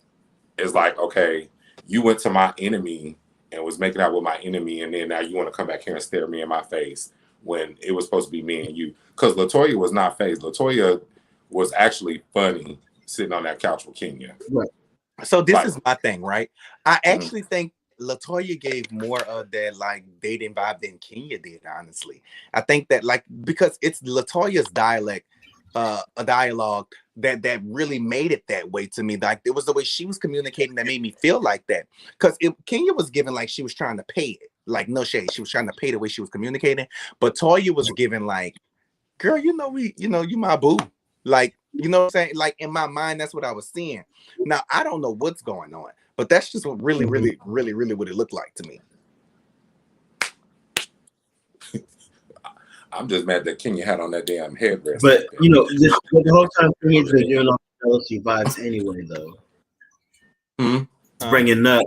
It's like, okay, you went to my enemy and was making out with my enemy, and then now you want to come back here and stare me in my face when it was supposed to be me and you. Because Latoya was not phased. Latoya was actually funny sitting on that couch with Kenya. Right. So this is my thing, right? I actually think Latoya gave more of that like dating vibe than Kenya did, honestly. I think that, like, because it's Latoya's dialect, a dialogue that really made it that way to me. Like, it was the way she was communicating that made me feel like that. Because Kenya was given like she was trying to pay it. Like, no shade. She was trying to pay the way she was communicating. But Toya was given like, girl, you my boo. Like, you know what I'm saying? Like, in my mind, that's what I was seeing. Now, I don't know what's going on, but that's just what really what it looked like to me. I'm just mad that Kenya had on that damn headrest. But, the whole time Kenya's been giving off jealousy vibes anyway, though. Bringing up.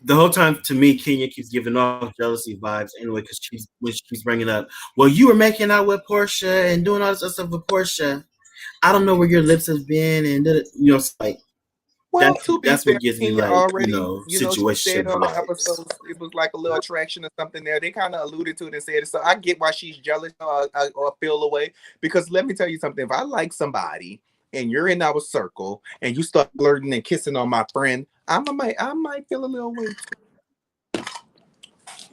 The whole time, to me, Kenya keeps giving off jealousy vibes anyway, because she's bringing up, well, you were making out with Portia and doing all this stuff with Portia. I don't know where your lips have been, and it's like, Well, to be that's fair, what gives me Kenya like, already, she said situationship on the vibes. episodes it was like a little attraction or something there. They kind of alluded to it and said it. So I get why she's jealous or feel away. Because let me tell you something. If I like somebody and you're in our circle and you start flirting and kissing on my friend, I might feel a little way.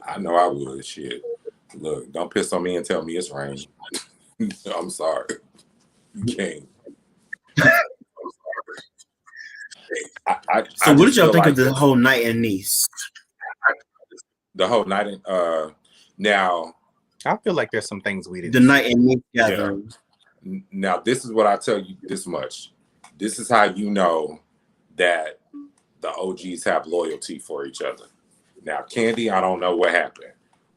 I know I would. Shit. Look, don't piss on me and tell me it's raining. I'm sorry. You can't. So what did y'all think of the whole night in Nice? The whole night in now I feel like there's some things we didn't. The night in Nice gathering. Yeah. Now this is what I tell you this much. This is how you know that the OGs have loyalty for each other. Now Candy, I don't know what happened,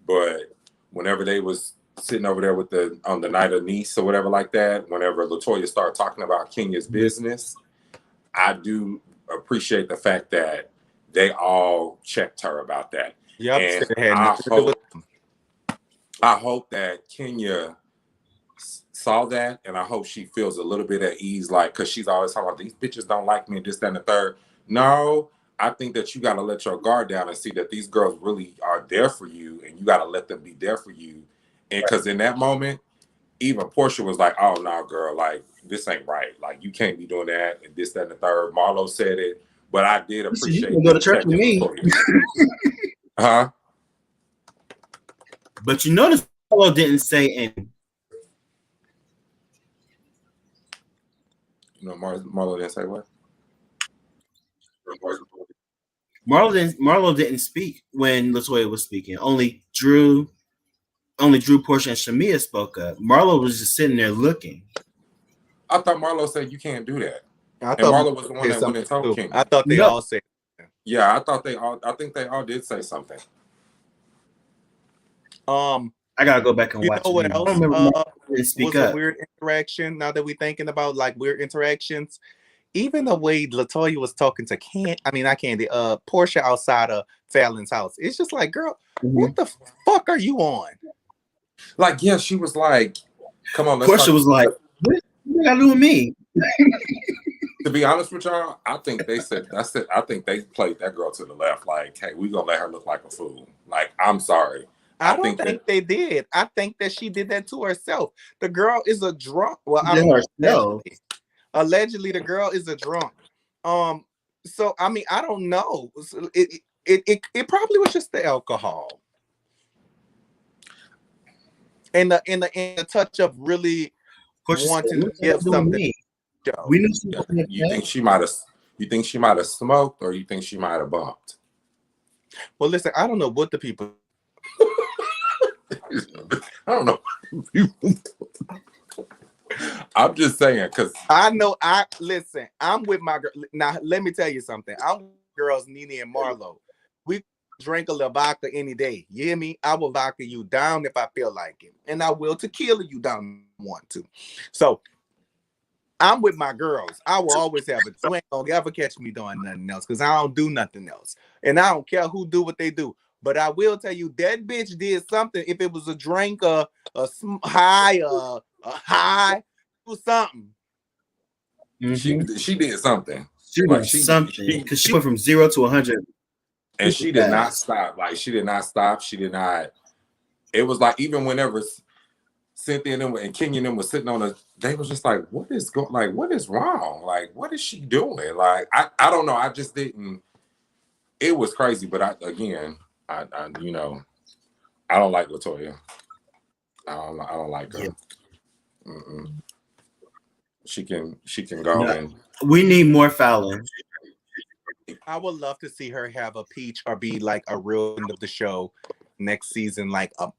but whenever they was sitting over there with on the night of Nice or whatever like that, whenever LaToya started talking about Kenya's business, I do appreciate the fact that they all checked her about that. Yep. And I hope that Kenya saw that, and I hope she feels a little bit at ease, like, because she's always talking about these bitches don't like me and this, that, and the third. No, I think that you got to let your guard down and see that these girls really are there for you, and you got to let them be there for you. And because in that moment, even Portia was like, oh, no, girl, like, this ain't right. Like, you can't be doing that, and this, that, and the third. Marlo said it, but I did appreciate you go to church with me. Huh? But you notice Marlo didn't say anything. You know, Marlo didn't say what? Marlo didn't speak when LaToya was speaking. Only Drew, Portia, and Shamia spoke up. Marlo was just sitting there looking. I thought Marlo said you can't do that. I thought Marlo was the one that went and told King. I thought they all said. Yeah, I think they all did say something. I gotta go back and watch. You know what else? I don't remember was a weird interaction. Now that we're thinking about like weird interactions, even the way LaToya was talking to Portia outside of Fallon's house, it's just like, girl, what the fuck are you on? Like, yeah, she was like, come on. Portia was like, what got to do with me? To be honest with y'all, I think they played that girl to the left. Like, hey, we gonna let her look like a fool. Like, I'm sorry. I don't think they did. I think that she did that to herself. The girl is a drunk. Well, allegedly, the girl is a drunk. So I mean, I don't know. It probably was just the alcohol, and the touch of really wanting to give something. We knew you think she might have smoked, or you think she might have bumped? Well, listen, I don't know what the people. I don't know. I'm just saying, because I know. Listen. I'm with my girl. Now, let me tell you something. I'm with girls, Nene and Marlo. We drink a little vodka any day. You hear me? I will vodka you down if I feel like it, and I will tequila you down if I want to. So I'm with my girls. I will always have it. You ain't gonna ever catch me doing nothing else because I don't do nothing else, and I don't care who do what they do. But I will tell you, that bitch did something. If it was a drink, a high, or something. Mm-hmm. She did something. She did something because she went from 0 to 100, and she did not stop. Like, she did not stop. She did not. It was like, even whenever Cynthia and Kenya and them was sitting on us, they was just like, what is going? Like, what is wrong? Like, what is she doing? Like, I don't know. I just didn't. It was crazy, but I you know, I don't like LaToya. I don't like her. Yeah. She can go and. We need more Fallon. I would love to see her have a peach or be like a real end of the show next season, like on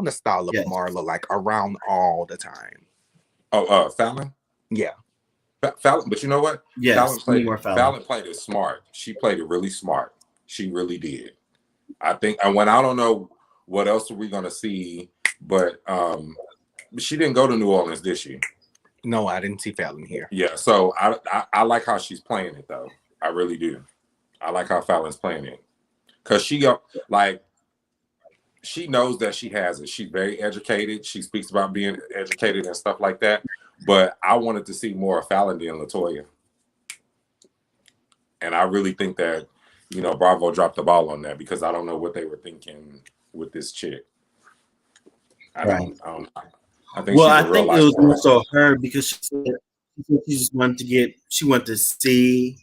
the style of Marlo, like around all the time. Oh, Fallon? Yeah. Fallon, but you know what? Yes, Fallon played it smart. She played it really smart. She really did. I think, and when I don't know what else are we gonna see, but she didn't go to New Orleans, did she? No, I didn't see Fallon here. Yeah, so I like how she's playing it though. I really do. I like how Fallon's playing it because she knows that she has it. She's very educated. She speaks about being educated and stuff like that. But I wanted to see more of Fallon than LaToya. And I really think that, you know, Bravo dropped the ball on that because I don't know what they were thinking with this chick. I don't know. I think she's a real life. It was more so her because she just wanted to see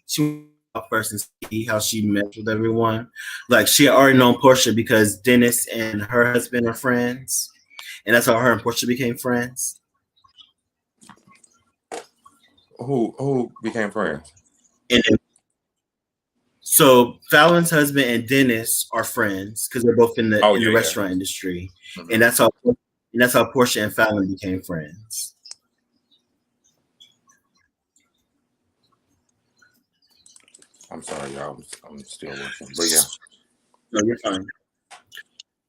first and see how she met with everyone. Like she had already known Portia because Dennis and her husband are friends, and that's how her and Portia became friends. Who became friends? And then, so Fallon's husband and Dennis are friends because they're both in the restaurant industry, and that's how Portia and Fallon became friends. I'm sorry, y'all. I'm still working, but yeah. No, you're fine.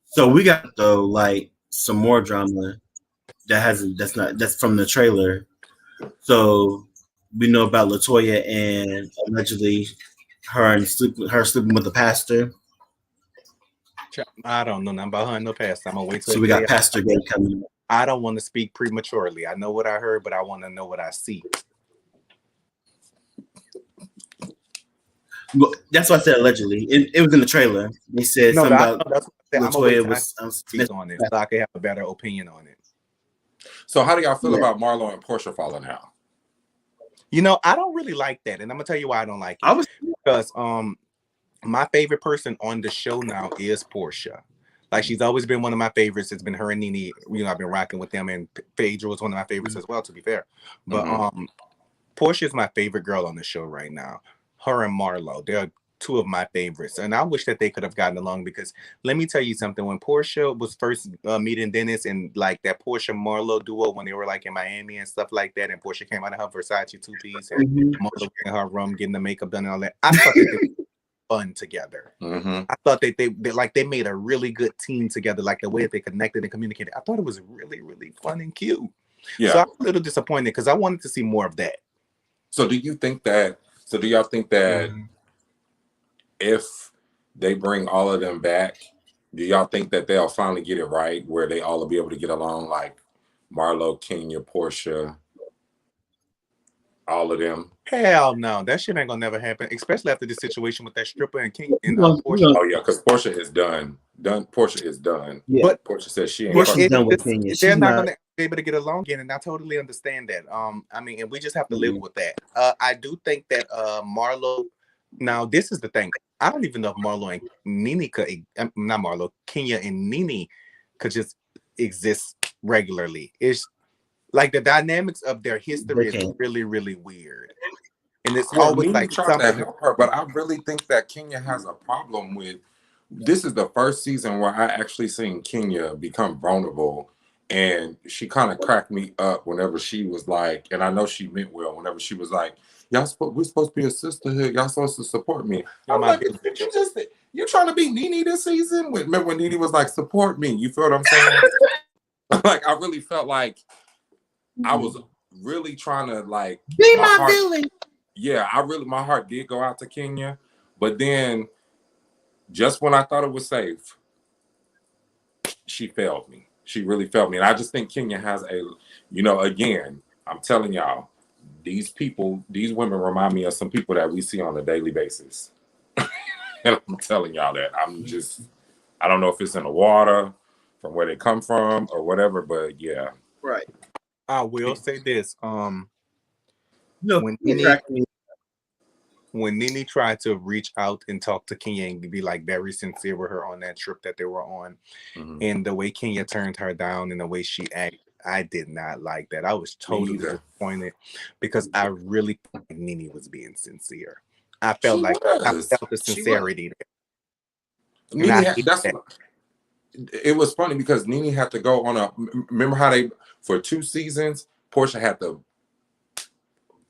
So we got though like some more drama that's from the trailer. So we know about LaToya and allegedly her sleeping with the pastor. I don't know nothing about her and no pastor. I'm gonna wait till. So we got Pastor Gay coming. I don't want to speak prematurely. I know what I heard, but I want to know what I see. Well, that's what I said allegedly. It was in the trailer. They said something about LaToya was speak on it, so I can have a better opinion on it. So how do y'all feel about Marlo and Portia falling out? You know, I don't really like that, and I'm gonna tell you why I don't like it. Because my favorite person on the show now is Portia. Like she's always been one of my favorites. It's been her and Nene. You know, I've been rocking with them, and Phaedra was one of my favorites as well. To be fair, but Portia is my favorite girl on the show right now. Her and Marlo, they're two of my favorites, and I wish that they could have gotten along because let me tell you something. When Portia was first meeting Dennis and like that Portia Marlo duo when they were like in Miami and stuff like that, and Portia came out of her Versace two-piece and Marlo in her room getting the makeup done and all that, I thought that they were fun together. I thought that they made a really good team together, like the way that they connected and communicated. I thought it was really, really fun and cute. Yeah. So I'm a little disappointed because I wanted to see more of that. So do y'all think that if they bring all of them back, do y'all think that they'll finally get it right where they all will be able to get along, like Marlo, Kenya, Portia, all of them? Hell no, that shit ain't gonna never happen, especially after this situation with that stripper and King and Portia. Oh yeah, because Portia is done. Portia is done. Yeah. But Portia says she ain't done with Kenya. They're not gonna be able to get along again, and I totally understand that. I mean, and we just have to live with that. I do think that Marlo. Now, this is the thing. I don't even know if Marlo and Nene could, not Marlo, Kenya and Nene could just exist regularly. It's like the dynamics of their history is really, really weird. And it's always like trying to help her, but I really think that Kenya has a problem with. This is the first season where I actually seen Kenya become vulnerable, and she kind of cracked me up whenever she was like, and I know she meant well, whenever she was like, we're supposed to be a sisterhood. Y'all supposed to support me. I'm like, you trying to be Nene this season? Remember when Nene was like, support me? You feel what I'm saying? Like, I really felt like I was really trying to like be my villain. Yeah, my heart did go out to Kenya, but then just when I thought it was safe, she failed me. She really failed me, and I just think Kenya has again, I'm telling y'all. These women remind me of some people that we see on a daily basis. And I'm telling y'all that. I don't know if it's in the water from where they come from or whatever, but yeah. Right. I will say this. When Nene tried to reach out and talk to Kenya and be like very sincere with her on that trip that they were on, and the way Kenya turned her down and the way she acted, I did not like that. I was totally disappointed because I really thought Nene was being sincere. I felt the sincerity there. It was funny because Nene had to go on remember how for 2 seasons, Portia had to,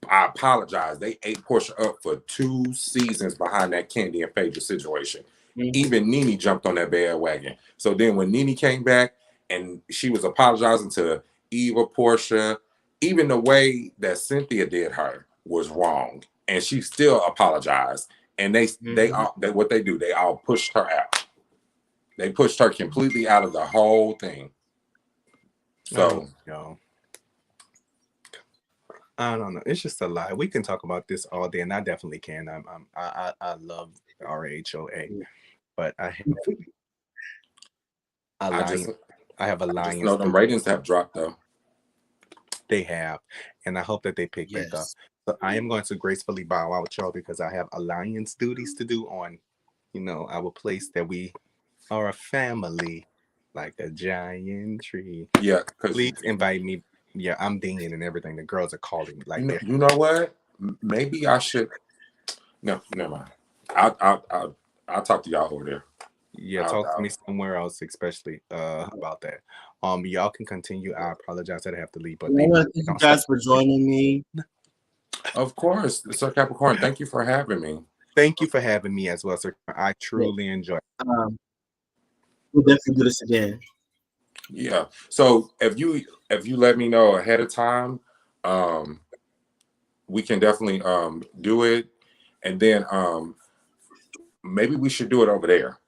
I apologize, they ate Portia up for 2 seasons behind that Candy and Phaedra situation. Even Nene jumped on that bandwagon. So then when Nene came back, and she was apologizing to Eva, Portia. Even the way that Cynthia did her was wrong, and she still apologized. And they what they do, they all pushed her out. They pushed her completely out of the whole thing. So I don't know. It's just a lie. We can talk about this all day, and I definitely can. I love RHOA, but I have a lion. I have a lion. I just know them ratings have dropped though. They have, and I hope that they pick back up. So I am going to gracefully bow out, y'all, because I have alliance duties to do on, our place that we are a family, like a giant tree. Yeah, please invite me. Yeah, I'm dinging and everything. The girls are calling me like you know what? Maybe I should. No, never mind. I'll talk to y'all over there. Yeah, talk to me somewhere else, especially about that. Y'all can continue. I apologize that I have to leave, but thank you guys for joining me. Of course, Sir Capricorn. Thank you for having me. Thank you for having me as well, sir. I truly enjoy it. We'll definitely do this again. Yeah. So if you let me know ahead of time, we can definitely do it, and then maybe we should do it over there.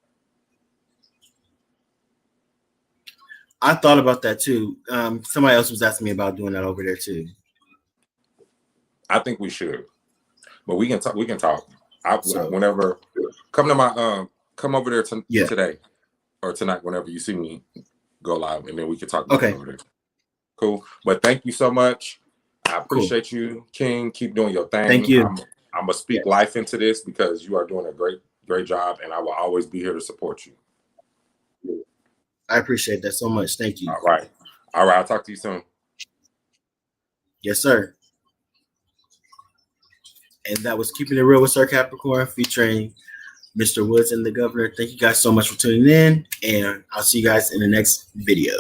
I thought about that too. Somebody else was asking me about doing that over there too. I think we should, but we can talk. We can talk. Whenever come to my come over there today or tonight. Whenever you see me go live, and then we can talk about it over there. Cool. But thank you so much. I appreciate you, King. Keep doing your thing. Thank you. I'm gonna speak life into this because you are doing a great job, and I will always be here to support you. I appreciate that so much. Thank you. All right. I'll talk to you soon. Yes, sir. And that was Keeping It Real with Sir Capricorn featuring Mr. Woodz and the Governor. Thank you guys so much for tuning in, and I'll see you guys in the next video.